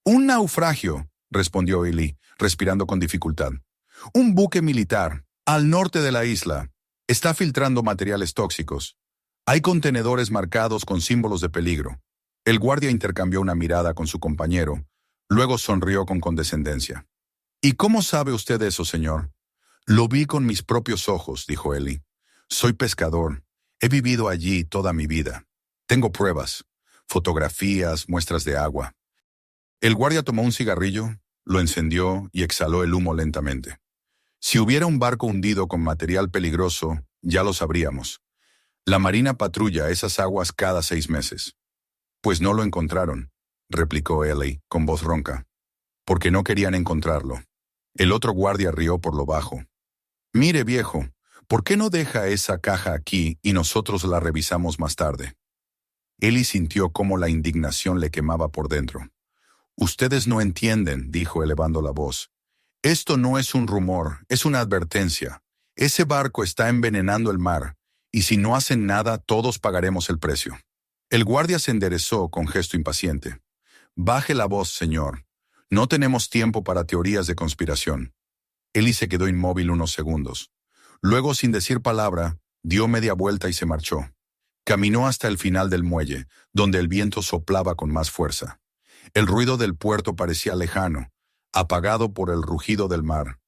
«Un naufragio», respondió Ellie, respirando con dificultad. «Un buque militar, al norte de la isla. Está filtrando materiales tóxicos. Hay contenedores marcados con símbolos de peligro». El guardia intercambió una mirada con su compañero, luego sonrió con condescendencia. «¿Y cómo sabe usted eso, señor?» «Lo vi con mis propios ojos», dijo Ellie. «Soy pescador. He vivido allí toda mi vida. Tengo pruebas, fotografías, muestras de agua». El guardia tomó un cigarrillo, lo encendió y exhaló el humo lentamente. «Si hubiera un barco hundido con material peligroso, ya lo sabríamos. La Marina patrulla esas aguas cada 6 meses». «Pues no lo encontraron», replicó Ellie con voz ronca. «Porque no querían encontrarlo». El otro guardia rió por lo bajo. «Mire, viejo, ¿por qué no deja esa caja aquí y nosotros la revisamos más tarde?» Ellie sintió cómo la indignación le quemaba por dentro. «Ustedes no entienden», dijo elevando la voz. «Esto no es un rumor, es una advertencia. Ese barco está envenenando el mar, y si no hacen nada, todos pagaremos el precio». El guardia se enderezó con gesto impaciente. Baje la voz, señor. No tenemos tiempo para teorías de conspiración. Ellie se quedó inmóvil unos segundos. Luego, sin decir palabra, dio media vuelta y se marchó. Caminó hasta el final del muelle, donde el viento soplaba con más fuerza. El ruido del puerto parecía lejano, apagado por el rugido del mar.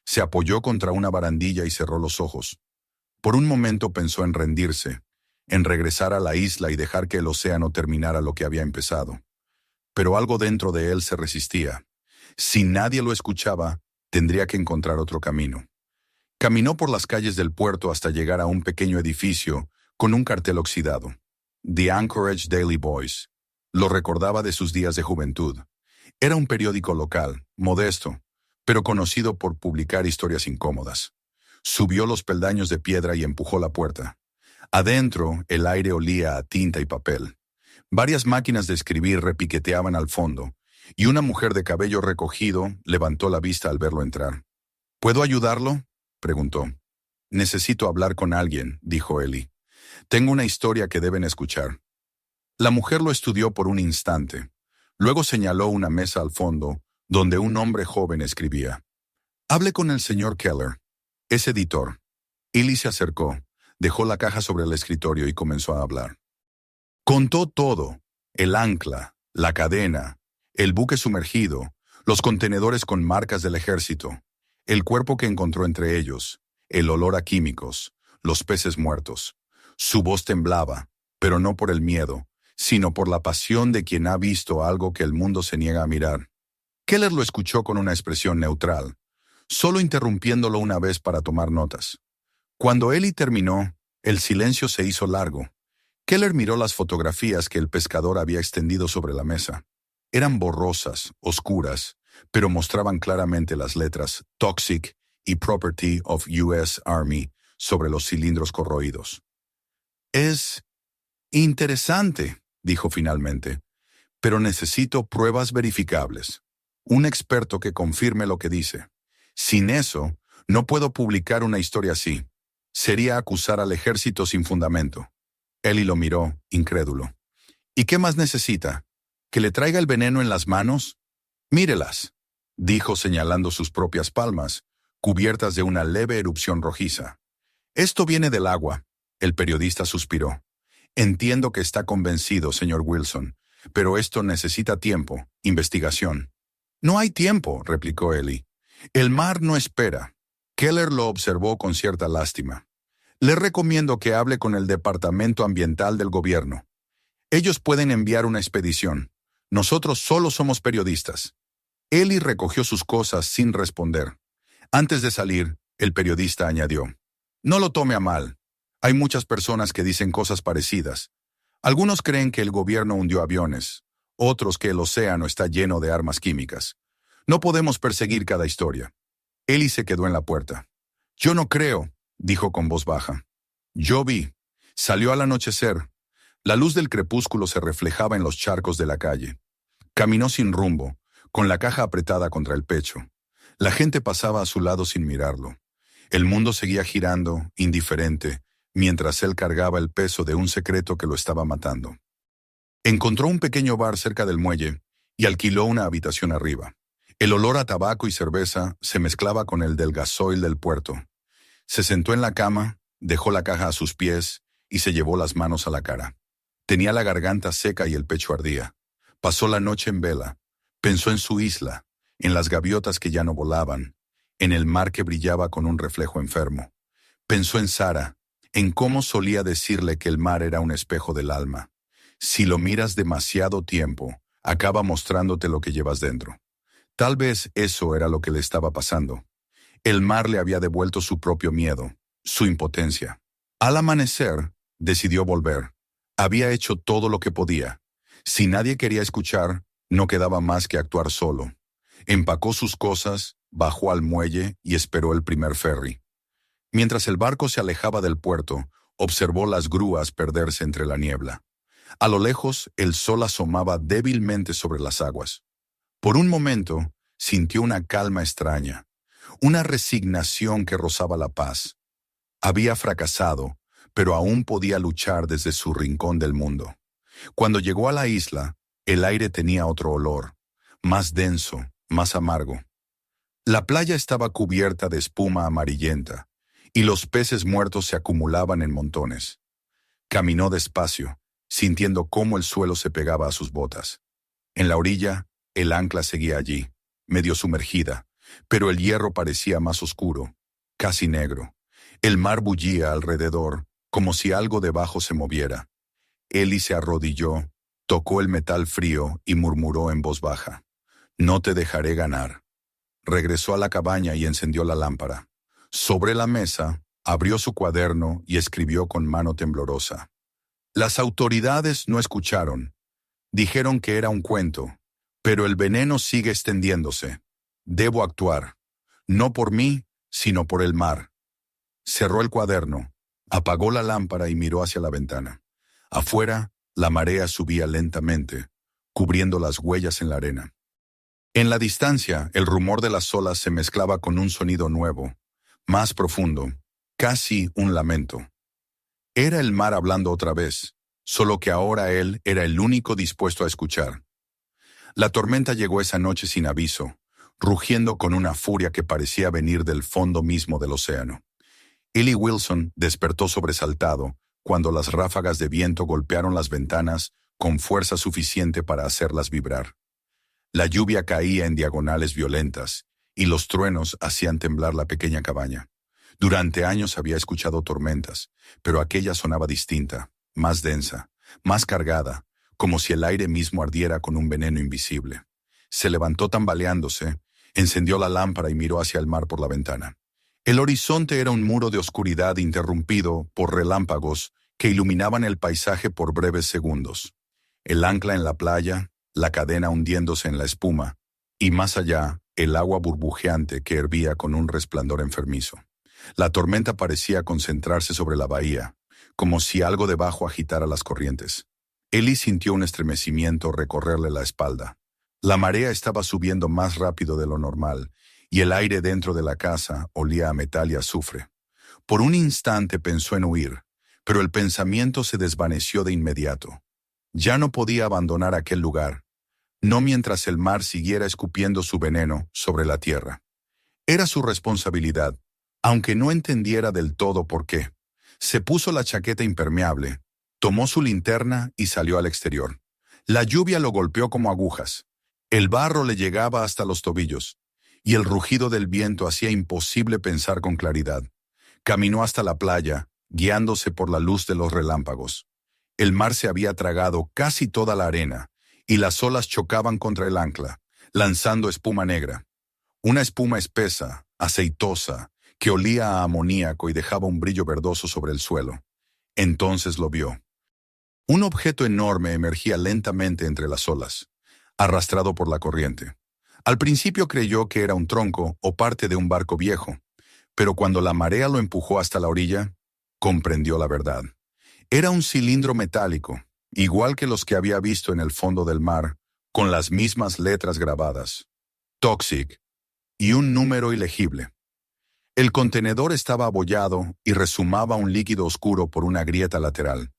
Se apoyó contra una barandilla y cerró los ojos. Por un momento pensó en rendirse, en regresar a la isla y dejar que el océano terminara lo que había empezado. Pero algo dentro de él se resistía. Si nadie lo escuchaba, tendría que encontrar otro camino. Caminó por las calles del puerto hasta llegar a un pequeño edificio con un cartel oxidado. The Anchorage Daily Voice. Lo recordaba de sus días de juventud. Era un periódico local, modesto, pero conocido por publicar historias incómodas. Subió los peldaños de piedra y empujó la puerta. Adentro, el aire olía a tinta y papel. Varias máquinas de escribir repiqueteaban al fondo, y una mujer de cabello recogido levantó la vista al verlo entrar. ¿Puedo ayudarlo?, preguntó. Necesito hablar con alguien, dijo Ellie. Tengo una historia que deben escuchar. La mujer lo estudió por un instante. Luego señaló una mesa al fondo, donde un hombre joven escribía. Hable con el señor Keller. Es editor. Ellie se acercó, dejó la caja sobre el escritorio y comenzó a hablar. Contó todo: el ancla, la cadena, el buque sumergido, los contenedores con marcas del ejército, el cuerpo que encontró entre ellos, el olor a químicos, los peces muertos. Su voz temblaba, pero no por el miedo, sino por la pasión de quien ha visto algo que el mundo se niega a mirar. Keller lo escuchó con una expresión neutral, solo interrumpiéndolo una vez para tomar notas. Cuando Ellie terminó, el silencio se hizo largo. Keller miró las fotografías que el pescador había extendido sobre la mesa. Eran borrosas, oscuras, pero mostraban claramente las letras Toxic y Property of U.S. Army sobre los cilindros corroídos. Es interesante, dijo finalmente, pero necesito pruebas verificables. Un experto que confirme lo que dice. Sin eso, no puedo publicar una historia así. Sería acusar al ejército sin fundamento. Ellie lo miró, incrédulo. ¿Y qué más necesita? ¿Que le traiga el veneno en las manos? Mírelas, dijo señalando sus propias palmas, cubiertas de una leve erupción rojiza. Esto viene del agua. El periodista suspiró. Entiendo que está convencido, señor Wilson, pero esto necesita tiempo, investigación. No hay tiempo, replicó Ellie. El mar no espera. Keller lo observó con cierta lástima. Le recomiendo que hable con el Departamento Ambiental del gobierno. Ellos pueden enviar una expedición. Nosotros solo somos periodistas. Ellie recogió sus cosas sin responder. Antes de salir, el periodista añadió. No lo tome a mal. Hay muchas personas que dicen cosas parecidas. Algunos creen que el gobierno hundió aviones, otros que el océano está lleno de armas químicas. No podemos perseguir cada historia. Ellie se quedó en la puerta. Yo no creo, dijo con voz baja. Yo vi. Salió al anochecer. La luz del crepúsculo se reflejaba en los charcos de la calle. Caminó sin rumbo, con la caja apretada contra el pecho. La gente pasaba a su lado sin mirarlo. El mundo seguía girando, indiferente, mientras él cargaba el peso de un secreto que lo estaba matando. Encontró un pequeño bar cerca del muelle y alquiló una habitación arriba. El olor a tabaco y cerveza se mezclaba con el del gasoil del puerto. Se sentó en la cama, dejó la caja a sus pies y se llevó las manos a la cara. Tenía la garganta seca y el pecho ardía. Pasó la noche en vela. Pensó en su isla, en las gaviotas que ya no volaban, en el mar que brillaba con un reflejo enfermo. Pensó en Sara, en cómo solía decirle que el mar era un espejo del alma. Si lo miras demasiado tiempo, acaba mostrándote lo que llevas dentro. Tal vez eso era lo que le estaba pasando. El mar le había devuelto su propio miedo, su impotencia. Al amanecer, decidió volver. Había hecho todo lo que podía. Si nadie quería escuchar, no quedaba más que actuar solo. Empacó sus cosas, bajó al muelle y esperó el primer ferry. Mientras el barco se alejaba del puerto, observó las grúas perderse entre la niebla. A lo lejos, el sol asomaba débilmente sobre las aguas. Por un momento, sintió una calma extraña, una resignación que rozaba la paz. Había fracasado, pero aún podía luchar desde su rincón del mundo. Cuando llegó a la isla, el aire tenía otro olor, más denso, más amargo. La playa estaba cubierta de espuma amarillenta, y los peces muertos se acumulaban en montones. Caminó despacio, sintiendo cómo el suelo se pegaba a sus botas. En la orilla, el ancla seguía allí, medio sumergida, pero el hierro parecía más oscuro, casi negro. El mar bullía alrededor, como si algo debajo se moviera. Ellie se arrodilló, tocó el metal frío y murmuró en voz baja: «No te dejaré ganar». Regresó a la cabaña y encendió la lámpara. Sobre la mesa, abrió su cuaderno y escribió con mano temblorosa. Las autoridades no escucharon. Dijeron que era un cuento, pero el veneno sigue extendiéndose. Debo actuar, no por mí, sino por el mar. Cerró el cuaderno, apagó la lámpara y miró hacia la ventana. Afuera, la marea subía lentamente, cubriendo las huellas en la arena. En la distancia, el rumor de las olas se mezclaba con un sonido nuevo, más profundo, casi un lamento. Era el mar hablando otra vez, solo que ahora él era el único dispuesto a escuchar. La tormenta llegó esa noche sin aviso, rugiendo con una furia que parecía venir del fondo mismo del océano. Ellie Wilson despertó sobresaltado cuando las ráfagas de viento golpearon las ventanas con fuerza suficiente para hacerlas vibrar. La lluvia caía en diagonales violentas, y los truenos hacían temblar la pequeña cabaña. Durante años había escuchado tormentas, pero aquella sonaba distinta, más densa, más cargada, como si el aire mismo ardiera con un veneno invisible. Se levantó tambaleándose, encendió la lámpara y miró hacia el mar por la ventana. El horizonte era un muro de oscuridad interrumpido por relámpagos que iluminaban el paisaje por breves segundos. El ancla en la playa, la cadena hundiéndose en la espuma, y más allá, el agua burbujeante que hervía con un resplandor enfermizo. La tormenta parecía concentrarse sobre la bahía, como si algo debajo agitara las corrientes. Ellie sintió un estremecimiento recorrerle la espalda. La marea estaba subiendo más rápido de lo normal, y el aire dentro de la casa olía a metal y azufre. Por un instante pensó en huir, pero el pensamiento se desvaneció de inmediato. Ya no podía abandonar aquel lugar, no mientras el mar siguiera escupiendo su veneno sobre la tierra. Era su responsabilidad, aunque no entendiera del todo por qué. Se puso la chaqueta impermeable, tomó su linterna y salió al exterior. La lluvia lo golpeó como agujas. El barro le llegaba hasta los tobillos, y el rugido del viento hacía imposible pensar con claridad. Caminó hasta la playa, guiándose por la luz de los relámpagos. El mar se había tragado casi toda la arena, y las olas chocaban contra el ancla, lanzando espuma negra. Una espuma espesa, aceitosa, que olía a amoníaco y dejaba un brillo verdoso sobre el suelo. Entonces lo vio. Un objeto enorme emergía lentamente entre las olas, arrastrado por la corriente. Al principio creyó que era un tronco o parte de un barco viejo, pero cuando la marea lo empujó hasta la orilla, comprendió la verdad. Era un cilindro metálico, igual que los que había visto en el fondo del mar, con las mismas letras grabadas, Toxic, y un número ilegible. El contenedor estaba abollado y resumaba un líquido oscuro por una grieta lateral.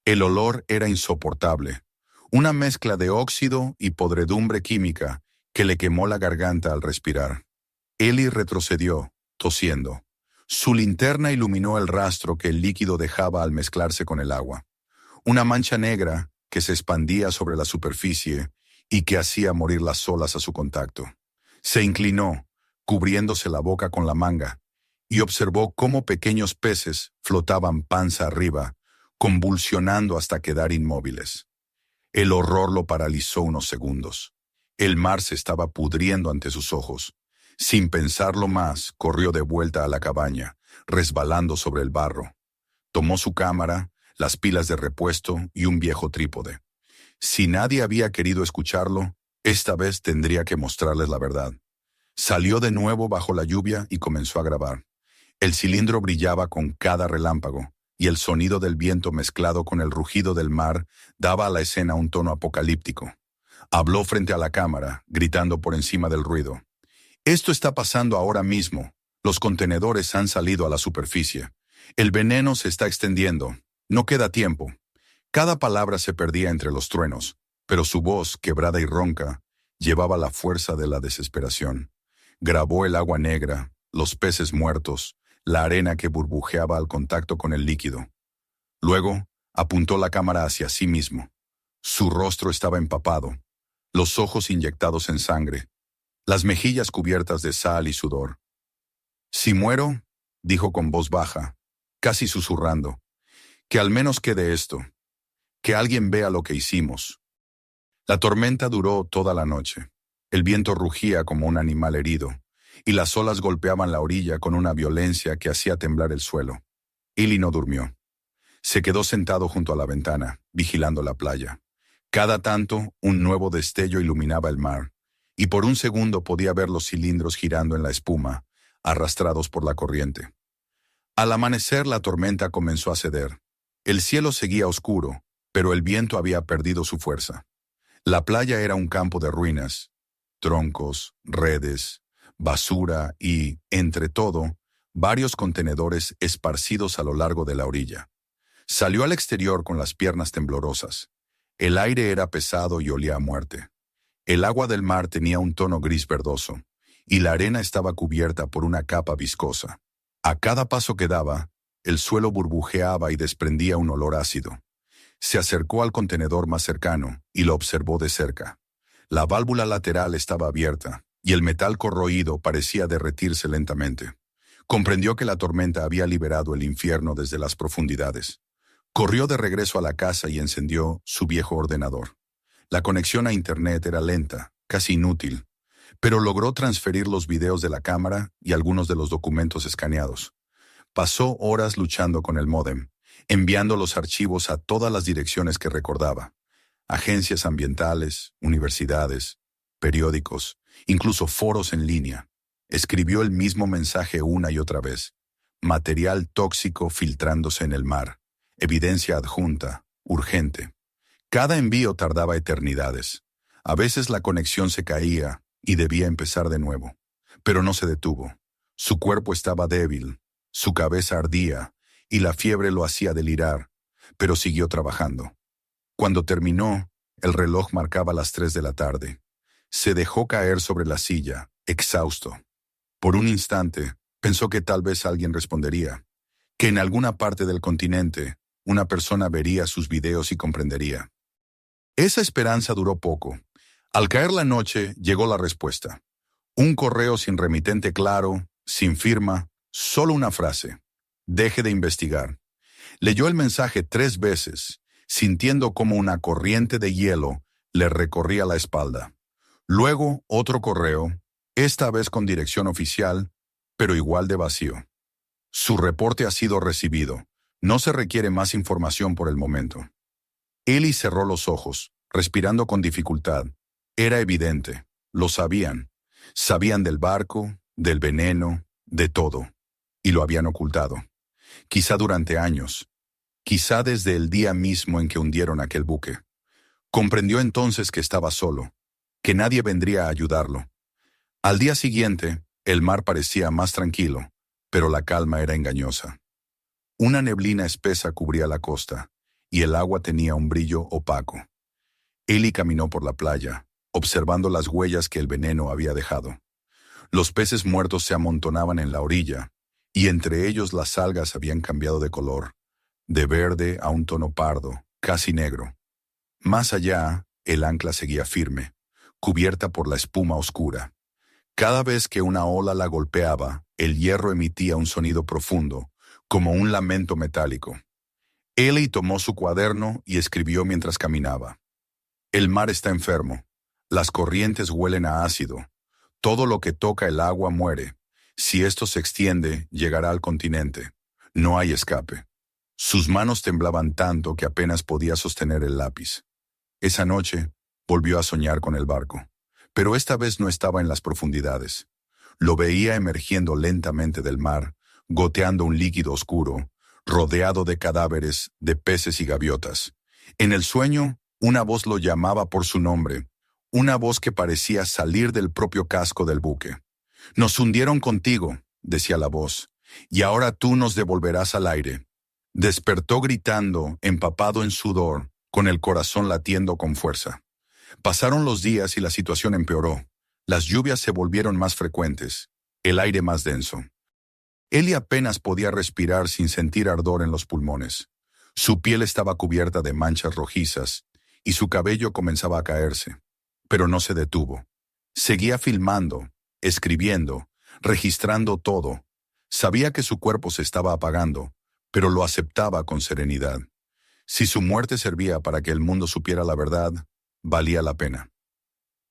El olor era insoportable, una mezcla de óxido y podredumbre química que le quemó la garganta al respirar. Ellie retrocedió, tosiendo. Su linterna iluminó el rastro que el líquido dejaba al mezclarse con el agua. Una mancha negra que se expandía sobre la superficie y que hacía morir las olas a su contacto. Se inclinó, cubriéndose la boca con la manga, y observó cómo pequeños peces flotaban panza arriba, convulsionando hasta quedar inmóviles. El horror lo paralizó unos segundos. El mar se estaba pudriendo ante sus ojos. Sin pensarlo más, corrió de vuelta a la cabaña, resbalando sobre el barro. Tomó su cámara, las pilas de repuesto y un viejo trípode. Si nadie había querido escucharlo, esta vez tendría que mostrarles la verdad. Salió de nuevo bajo la lluvia y comenzó a grabar. El cilindro brillaba con cada relámpago, y el sonido del viento mezclado con el rugido del mar daba a la escena un tono apocalíptico. Habló frente a la cámara, gritando por encima del ruido. «Esto está pasando ahora mismo. Los contenedores han salido a la superficie. El veneno se está extendiendo. No queda tiempo. Cada palabra se perdía entre los truenos, pero su voz, quebrada y ronca, llevaba la fuerza de la desesperación. Grabó el agua negra, los peces muertos, la arena que burbujeaba al contacto con el líquido. Luego, apuntó la cámara hacia sí mismo. Su rostro estaba empapado, los ojos inyectados en sangre, las mejillas cubiertas de sal y sudor. «Si muero», dijo con voz baja, casi susurrando, «que al menos quede esto, que alguien vea lo que hicimos». La tormenta duró toda la noche. El viento rugía como un animal herido, y las olas golpeaban la orilla con una violencia que hacía temblar el suelo. Eli no durmió. Se quedó sentado junto a la ventana, vigilando la playa. Cada tanto, un nuevo destello iluminaba el mar, y por un segundo podía ver los cilindros girando en la espuma, arrastrados por la corriente. Al amanecer, la tormenta comenzó a ceder. El cielo seguía oscuro, pero el viento había perdido su fuerza. La playa era un campo de ruinas, troncos, redes, basura y, entre todo, varios contenedores esparcidos a lo largo de la orilla. Salió al exterior con las piernas temblorosas. El aire era pesado y olía a muerte. El agua del mar tenía un tono gris verdoso, y la arena estaba cubierta por una capa viscosa. A cada paso que daba, el suelo burbujeaba y desprendía un olor ácido. Se acercó al contenedor más cercano y lo observó de cerca. La válvula lateral estaba abierta, y el metal corroído parecía derretirse lentamente. Comprendió que la tormenta había liberado el infierno desde las profundidades. Corrió de regreso a la casa y encendió su viejo ordenador. La conexión a Internet era lenta, casi inútil, pero logró transferir los videos de la cámara y algunos de los documentos escaneados. Pasó horas luchando con el módem, enviando los archivos a todas las direcciones que recordaba: agencias ambientales, universidades, periódicos, incluso foros en línea. Escribió el mismo mensaje una y otra vez: material tóxico filtrándose en el mar, evidencia adjunta, urgente. Cada envío tardaba eternidades. A veces la conexión se caía y debía empezar de nuevo. Pero no se detuvo. Su cuerpo estaba débil, su cabeza ardía y la fiebre lo hacía delirar, pero siguió trabajando. Cuando terminó, el reloj marcaba las 3 de la tarde. Se dejó caer sobre la silla, exhausto. Por un instante, pensó que tal vez alguien respondería, que en alguna parte del continente una persona vería sus videos y comprendería. Esa esperanza duró poco. Al caer la noche, llegó la respuesta. Un correo sin remitente claro, sin firma, solo una frase: deje de investigar. Leyó el mensaje 3 veces, sintiendo como una corriente de hielo le recorría la espalda. Luego otro correo, esta vez con dirección oficial, pero igual de vacío. Su reporte ha sido recibido. No se requiere más información por el momento. Eli cerró los ojos, respirando con dificultad. Era evidente, lo sabían. Sabían del barco, del veneno, de todo. Y lo habían ocultado. Quizá durante años. Quizá desde el día mismo en que hundieron aquel buque. Comprendió entonces que estaba solo, que nadie vendría a ayudarlo. Al día siguiente, el mar parecía más tranquilo, pero la calma era engañosa. Una neblina espesa cubría la costa, y el agua tenía un brillo opaco. Eli caminó por la playa, observando las huellas que el veneno había dejado. Los peces muertos se amontonaban en la orilla, y entre ellos las algas habían cambiado de color, de verde a un tono pardo, casi negro. Más allá, el ancla seguía firme, cubierta por la espuma oscura. Cada vez que una ola la golpeaba, el hierro emitía un sonido profundo, como un lamento metálico. Eli tomó su cuaderno y escribió mientras caminaba. El mar está enfermo. Las corrientes huelen a ácido. Todo lo que toca el agua muere. Si esto se extiende, llegará al continente. No hay escape. Sus manos temblaban tanto que apenas podía sostener el lápiz. Esa noche, volvió a soñar con el barco. Pero esta vez no estaba en las profundidades. Lo veía emergiendo lentamente del mar, goteando un líquido oscuro, rodeado de cadáveres, de peces y gaviotas. En el sueño, una voz lo llamaba por su nombre, una voz que parecía salir del propio casco del buque. «Nos hundieron contigo», decía la voz, «y ahora tú nos devolverás al aire. Despertó gritando, empapado en sudor, con el corazón latiendo con fuerza. Pasaron los días y la situación empeoró. Las lluvias se volvieron más frecuentes, el aire más denso. Ellie apenas podía respirar sin sentir ardor en los pulmones. Su piel estaba cubierta de manchas rojizas y su cabello comenzaba a caerse. Pero no se detuvo. Seguía filmando, escribiendo, registrando todo. Sabía que su cuerpo se estaba apagando, pero lo aceptaba con serenidad. Si su muerte servía para que el mundo supiera la verdad, valía la pena.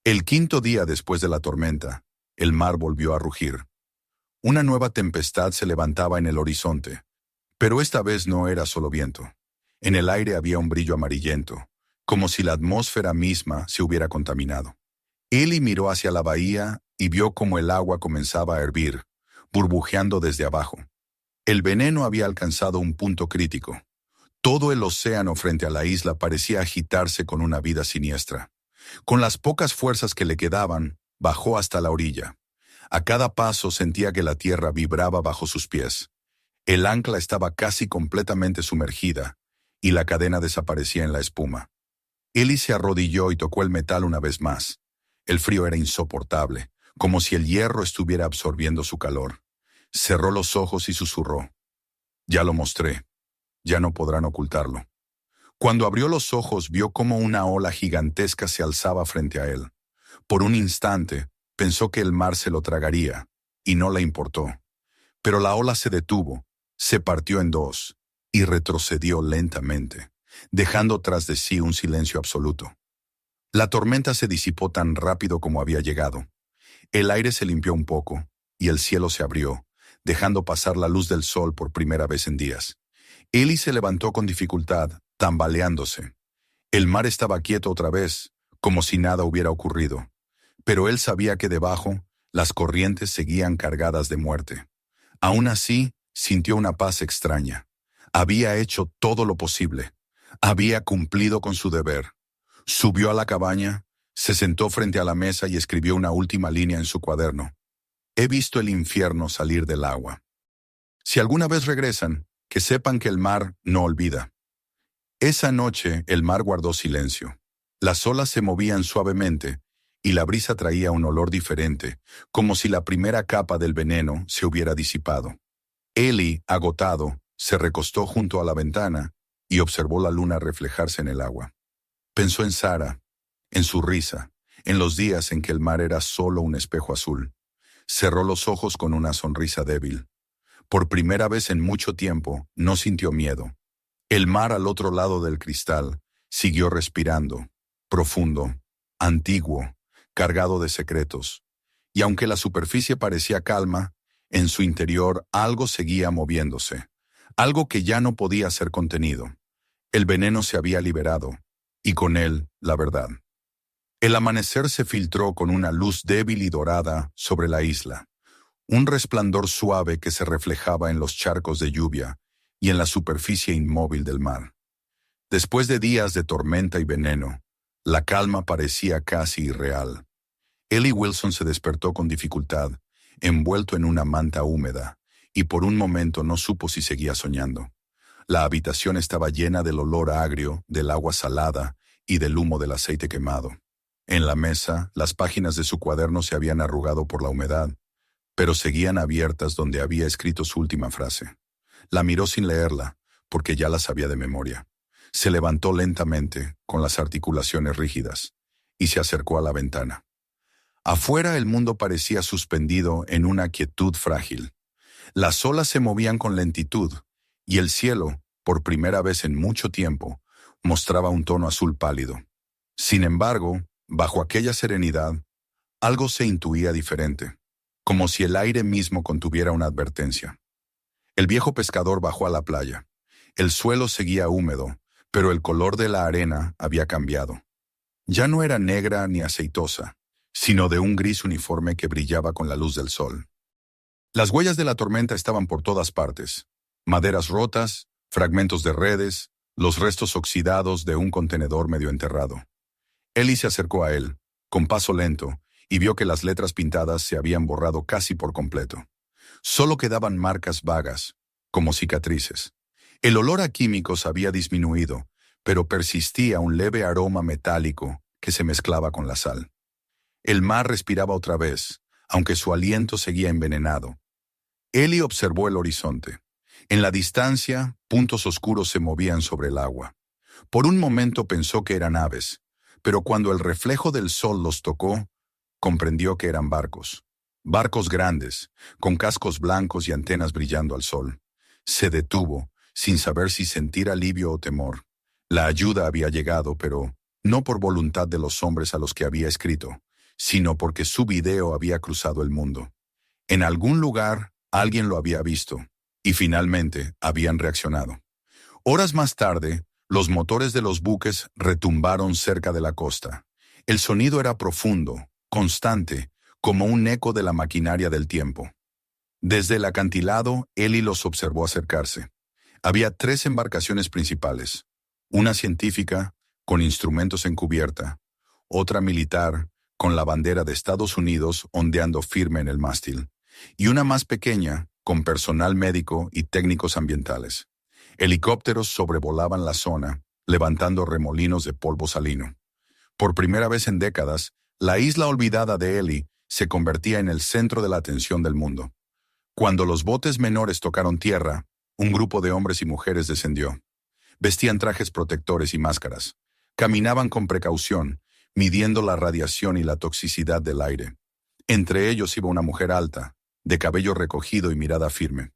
El quinto día después de la tormenta, el mar volvió a rugir. Una nueva tempestad se levantaba en el horizonte, pero esta vez no era solo viento. En el aire había un brillo amarillento, como si la atmósfera misma se hubiera contaminado. Ellie miró hacia la bahía y vio cómo el agua comenzaba a hervir, burbujeando desde abajo. El veneno había alcanzado un punto crítico. Todo el océano frente a la isla parecía agitarse con una vida siniestra. Con las pocas fuerzas que le quedaban, bajó hasta la orilla. A cada paso sentía que la tierra vibraba bajo sus pies. El ancla estaba casi completamente sumergida y la cadena desaparecía en la espuma. Ellie se arrodilló y tocó el metal una vez más. El frío era insoportable, como si el hierro estuviera absorbiendo su calor. Cerró los ojos y susurró. Ya lo mostré. Ya no podrán ocultarlo. Cuando abrió los ojos vio cómo una ola gigantesca se alzaba frente a él. Por un instante pensó que el mar se lo tragaría, y no le importó. Pero la ola se detuvo, se partió en dos, y retrocedió lentamente, dejando tras de sí un silencio absoluto. La tormenta se disipó tan rápido como había llegado. El aire se limpió un poco, y el cielo se abrió, dejando pasar la luz del sol por primera vez en días. Ellie se levantó con dificultad, tambaleándose. El mar estaba quieto otra vez, como si nada hubiera ocurrido. Pero él sabía que debajo, las corrientes seguían cargadas de muerte. Aún así, sintió una paz extraña. Había hecho todo lo posible. Había cumplido con su deber. Subió a la cabaña, se sentó frente a la mesa y escribió una última línea en su cuaderno. He visto el infierno salir del agua. Si alguna vez regresan, que sepan que el mar no olvida. Esa noche el mar guardó silencio. Las olas se movían suavemente y la brisa traía un olor diferente, como si la primera capa del veneno se hubiera disipado. Ellie, agotado, se recostó junto a la ventana y observó la luna reflejarse en el agua. Pensó en Sarah, en su risa, en los días en que el mar era solo un espejo azul. Cerró los ojos con una sonrisa débil. Por primera vez en mucho tiempo, no sintió miedo. El mar al otro lado del cristal siguió respirando, profundo, antiguo, cargado de secretos. Y aunque la superficie parecía calma, en su interior algo seguía moviéndose, algo que ya no podía ser contenido. El veneno se había liberado, y con él la verdad. El amanecer se filtró con una luz débil y dorada sobre la isla, un resplandor suave que se reflejaba en los charcos de lluvia y en la superficie inmóvil del mar. Después de días de tormenta y veneno, la calma parecía casi irreal. Ellie Wilson se despertó con dificultad, envuelto en una manta húmeda, y por un momento no supo si seguía soñando. La habitación estaba llena del olor agrio, del agua salada y del humo del aceite quemado. En la mesa, las páginas de su cuaderno se habían arrugado por la humedad, pero seguían abiertas donde había escrito su última frase. La miró sin leerla, porque ya la sabía de memoria. Se levantó lentamente, con las articulaciones rígidas, y se acercó a la ventana. Afuera el mundo parecía suspendido en una quietud frágil. Las olas se movían con lentitud, y el cielo, por primera vez en mucho tiempo, mostraba un tono azul pálido. Sin embargo, bajo aquella serenidad, algo se intuía diferente, como si el aire mismo contuviera una advertencia. El viejo pescador bajó a la playa. El suelo seguía húmedo, pero el color de la arena había cambiado. Ya no era negra ni aceitosa, sino de un gris uniforme que brillaba con la luz del sol. Las huellas de la tormenta estaban por todas partes. Maderas rotas, fragmentos de redes, los restos oxidados de un contenedor medio enterrado. Ellie se acercó a él, con paso lento, y vio que las letras pintadas se habían borrado casi por completo. Solo quedaban marcas vagas, como cicatrices. El olor a químicos había disminuido, pero persistía un leve aroma metálico que se mezclaba con la sal. El mar respiraba otra vez, aunque su aliento seguía envenenado. Ellie observó el horizonte. En la distancia, puntos oscuros se movían sobre el agua. Por un momento pensó que eran aves, pero cuando el reflejo del sol los tocó, comprendió que eran barcos. Barcos grandes, con cascos blancos y antenas brillando al sol. Se detuvo, sin saber si sentir alivio o temor. La ayuda había llegado, pero no por voluntad de los hombres a los que había escrito, sino porque su video había cruzado el mundo. En algún lugar, alguien lo había visto, y finalmente habían reaccionado. Horas más tarde, los motores de los buques retumbaron cerca de la costa. El sonido era profundo, constante, como un eco de la maquinaria del tiempo. Desde el acantilado, Ellie los observó acercarse. Había 3 embarcaciones principales, una científica, con instrumentos en cubierta, otra militar, con la bandera de Estados Unidos ondeando firme en el mástil, y una más pequeña, con personal médico y técnicos ambientales. Helicópteros sobrevolaban la zona, levantando remolinos de polvo salino. Por primera vez en décadas, la isla olvidada de Ellie se convertía en el centro de la atención del mundo. Cuando los botes menores tocaron tierra, un grupo de hombres y mujeres descendió. Vestían trajes protectores y máscaras. Caminaban con precaución, midiendo la radiación y la toxicidad del aire. Entre ellos iba una mujer alta, de cabello recogido y mirada firme.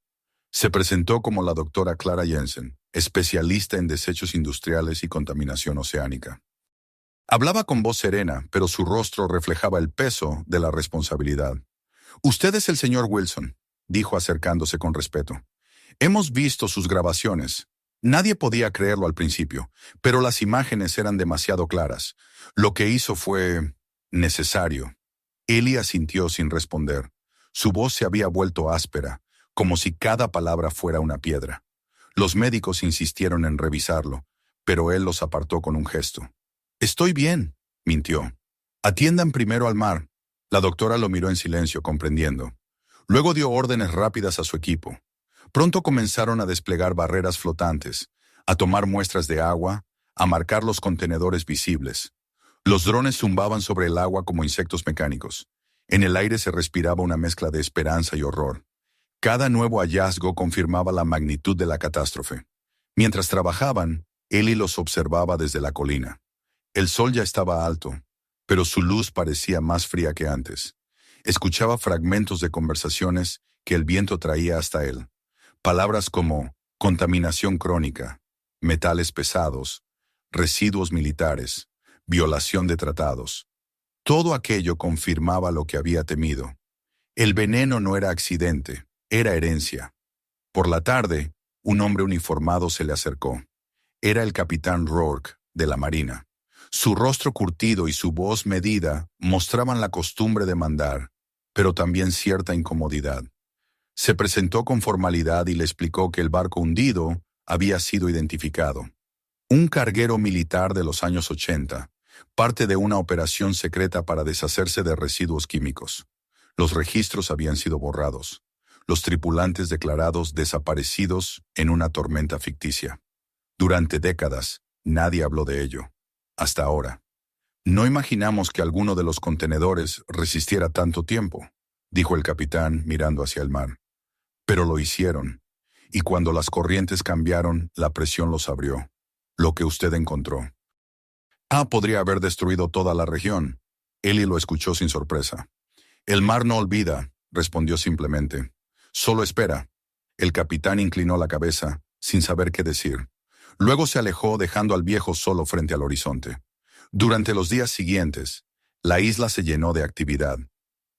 Se presentó como la doctora Clara Jensen, especialista en desechos industriales y contaminación oceánica. Hablaba con voz serena, pero su rostro reflejaba el peso de la responsabilidad. «Usted es el señor Wilson», dijo acercándose con respeto. «Hemos visto sus grabaciones. Nadie podía creerlo al principio, pero las imágenes eran demasiado claras. Lo que hizo fue necesario». Ellie asintió sin responder. Su voz se había vuelto áspera, como si cada palabra fuera una piedra. Los médicos insistieron en revisarlo, pero él los apartó con un gesto. «Estoy bien», mintió. «Atiendan primero al mar». La doctora lo miró en silencio, comprendiendo. Luego dio órdenes rápidas a su equipo. Pronto comenzaron a desplegar barreras flotantes, a tomar muestras de agua, a marcar los contenedores visibles. Los drones zumbaban sobre el agua como insectos mecánicos. En el aire se respiraba una mezcla de esperanza y horror. Cada nuevo hallazgo confirmaba la magnitud de la catástrofe. Mientras trabajaban, Ellie los observaba desde la colina. El sol ya estaba alto, pero su luz parecía más fría que antes. Escuchaba fragmentos de conversaciones que el viento traía hasta él. Palabras como contaminación crónica, metales pesados, residuos militares, violación de tratados. Todo aquello confirmaba lo que había temido. El veneno no era accidente, era herencia. Por la tarde, un hombre uniformado se le acercó. Era el capitán Rourke, de la Marina. Su rostro curtido y su voz medida mostraban la costumbre de mandar, pero también cierta incomodidad. Se presentó con formalidad y le explicó que el barco hundido había sido identificado. Un carguero militar de los años 80, parte de una operación secreta para deshacerse de residuos químicos. Los registros habían sido borrados. Los tripulantes declarados desaparecidos en una tormenta ficticia. Durante décadas, nadie habló de ello. Hasta ahora. «No imaginamos que alguno de los contenedores resistiera tanto tiempo», dijo el capitán mirando hacia el mar. «Pero lo hicieron, y cuando las corrientes cambiaron, la presión los abrió. Lo que usted encontró». Podría haber destruido toda la región. Ellie lo escuchó sin sorpresa. «El mar no olvida», respondió simplemente. «Solo espera». El capitán inclinó la cabeza, sin saber qué decir. Luego se alejó dejando al viejo solo frente al horizonte. Durante los días siguientes, la isla se llenó de actividad.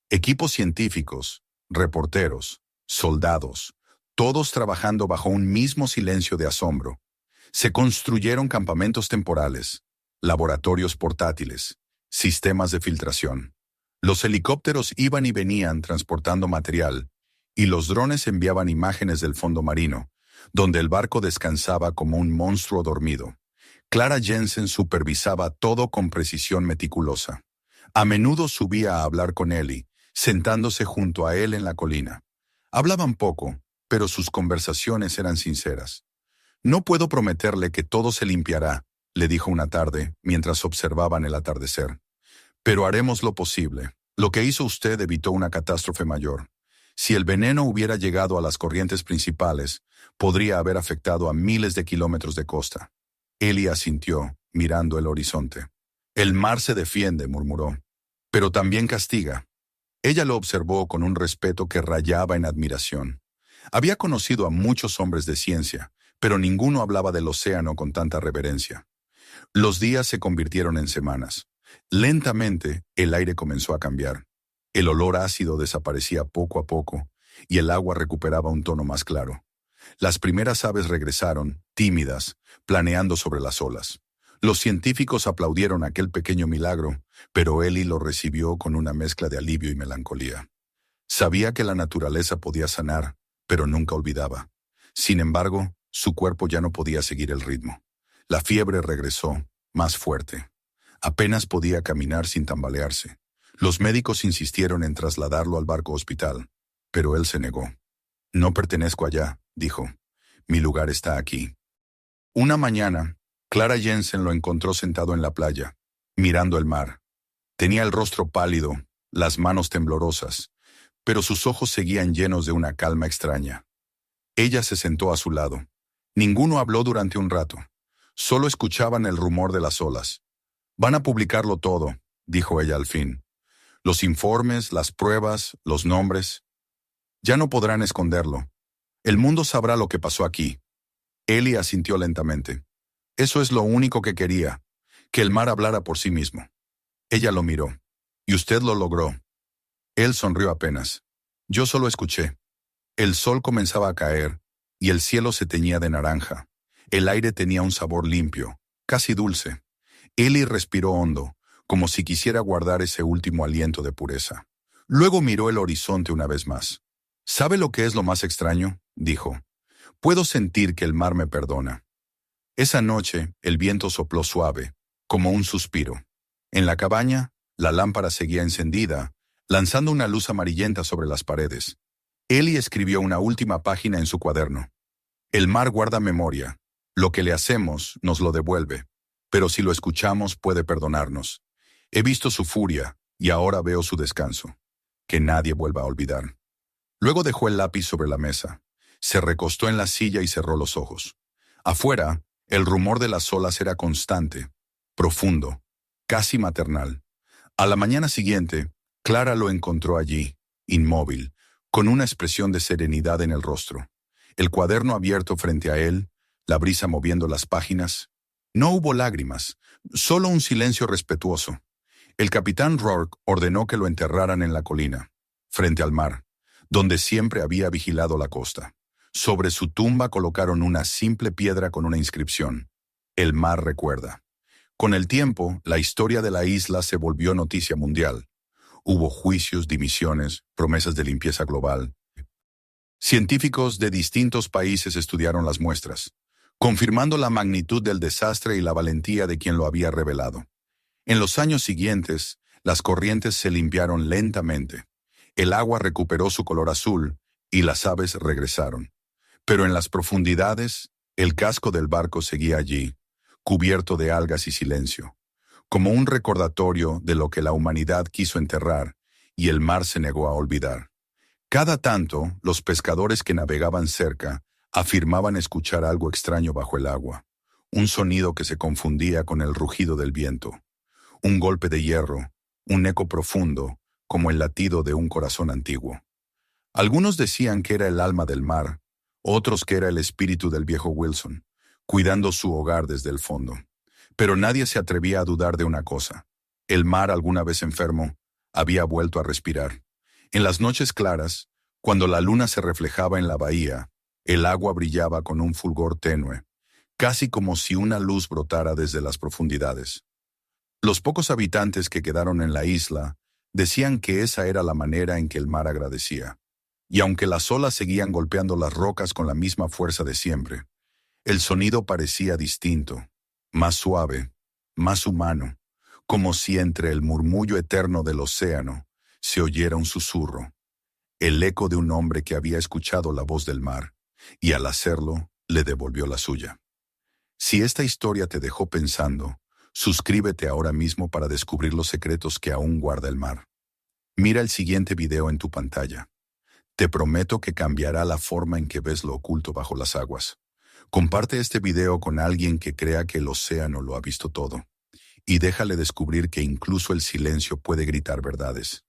Equipos científicos, reporteros, soldados, todos trabajando bajo un mismo silencio de asombro. Se construyeron campamentos temporales, laboratorios portátiles, sistemas de filtración. Los helicópteros iban y venían transportando material, y los drones enviaban imágenes del fondo marino, donde el barco descansaba como un monstruo dormido. Clara Jensen supervisaba todo con precisión meticulosa. A menudo subía a hablar con Ellie, sentándose junto a él en la colina. Hablaban poco, pero sus conversaciones eran sinceras. No puedo prometerle que todo se limpiará, le dijo una tarde mientras observaban el atardecer. Pero haremos lo posible. Lo que hizo usted evitó una catástrofe mayor. Si el veneno hubiera llegado a las corrientes principales, podría haber afectado a miles de kilómetros de costa. Ellie asintió, mirando el horizonte. El mar se defiende, murmuró, pero también castiga. Ella lo observó con un respeto que rayaba en admiración. Había conocido a muchos hombres de ciencia, pero ninguno hablaba del océano con tanta reverencia. Los días se convirtieron en semanas. Lentamente, el aire comenzó a cambiar. El olor ácido desaparecía poco a poco, y el agua recuperaba un tono más claro. Las primeras aves regresaron, tímidas, planeando sobre las olas. Los científicos aplaudieron aquel pequeño milagro, pero Ellie lo recibió con una mezcla de alivio y melancolía. Sabía que la naturaleza podía sanar, pero nunca olvidaba. Sin embargo, su cuerpo ya no podía seguir el ritmo. La fiebre regresó, más fuerte. Apenas podía caminar sin tambalearse. Los médicos insistieron en trasladarlo al barco hospital, pero él se negó. No pertenezco allá, dijo. Mi lugar está aquí. Una mañana, Clara Jensen lo encontró sentado en la playa, mirando el mar. Tenía el rostro pálido, las manos temblorosas, pero sus ojos seguían llenos de una calma extraña. Ella se sentó a su lado. Ninguno habló durante un rato. Solo escuchaban el rumor de las olas. Van a publicarlo todo, dijo ella al fin. Los informes, las pruebas, los nombres. Ya no podrán esconderlo. El mundo sabrá lo que pasó aquí. Ellie asintió lentamente. Eso es lo único que quería, que el mar hablara por sí mismo. Ella lo miró. Y usted lo logró. Él sonrió apenas. Yo solo escuché. El sol comenzaba a caer, y el cielo se teñía de naranja. El aire tenía un sabor limpio, casi dulce. Ellie respiró hondo, como si quisiera guardar ese último aliento de pureza. Luego miró el horizonte una vez más. ¿Sabe lo que es lo más extraño?, dijo. Puedo sentir que el mar me perdona. Esa noche, el viento sopló suave, como un suspiro. En la cabaña, la lámpara seguía encendida, lanzando una luz amarillenta sobre las paredes. Ellie escribió una última página en su cuaderno. El mar guarda memoria. Lo que le hacemos nos lo devuelve, pero si lo escuchamos puede perdonarnos. He visto su furia y ahora veo su descanso. Que nadie vuelva a olvidar. Luego dejó el lápiz sobre la mesa. Se recostó en la silla y cerró los ojos. Afuera, el rumor de las olas era constante, profundo, casi maternal. A la mañana siguiente, Clara lo encontró allí, inmóvil, con una expresión de serenidad en el rostro. El cuaderno abierto frente a él, la brisa moviendo las páginas. No hubo lágrimas, solo un silencio respetuoso. El capitán Rourke ordenó que lo enterraran en la colina, frente al mar, donde siempre había vigilado la costa. Sobre su tumba colocaron una simple piedra con una inscripción. El mar recuerda. Con el tiempo, la historia de la isla se volvió noticia mundial. Hubo juicios, dimisiones, promesas de limpieza global. Científicos de distintos países estudiaron las muestras, confirmando la magnitud del desastre y la valentía de quien lo había revelado. En los años siguientes, las corrientes se limpiaron lentamente. El agua recuperó su color azul y las aves regresaron. Pero en las profundidades, el casco del barco seguía allí, cubierto de algas y silencio, como un recordatorio de lo que la humanidad quiso enterrar y el mar se negó a olvidar. Cada tanto, los pescadores que navegaban cerca afirmaban escuchar algo extraño bajo el agua, un sonido que se confundía con el rugido del viento, un golpe de hierro, un eco profundo, como el latido de un corazón antiguo. Algunos decían que era el alma del mar, otros que era el espíritu del viejo Wilson, cuidando su hogar desde el fondo. Pero nadie se atrevía a dudar de una cosa. El mar, alguna vez enfermo, había vuelto a respirar. En las noches claras, cuando la luna se reflejaba en la bahía, el agua brillaba con un fulgor tenue, casi como si una luz brotara desde las profundidades. Los pocos habitantes que quedaron en la isla decían que esa era la manera en que el mar agradecía. Y aunque las olas seguían golpeando las rocas con la misma fuerza de siempre, el sonido parecía distinto, más suave, más humano, como si entre el murmullo eterno del océano se oyera un susurro, el eco de un hombre que había escuchado la voz del mar, y al hacerlo, le devolvió la suya. Si esta historia te dejó pensando, suscríbete ahora mismo para descubrir los secretos que aún guarda el mar. Mira el siguiente video en tu pantalla. Te prometo que cambiará la forma en que ves lo oculto bajo las aguas. Comparte este video con alguien que crea que el océano lo ha visto todo. Y déjale descubrir que incluso el silencio puede gritar verdades.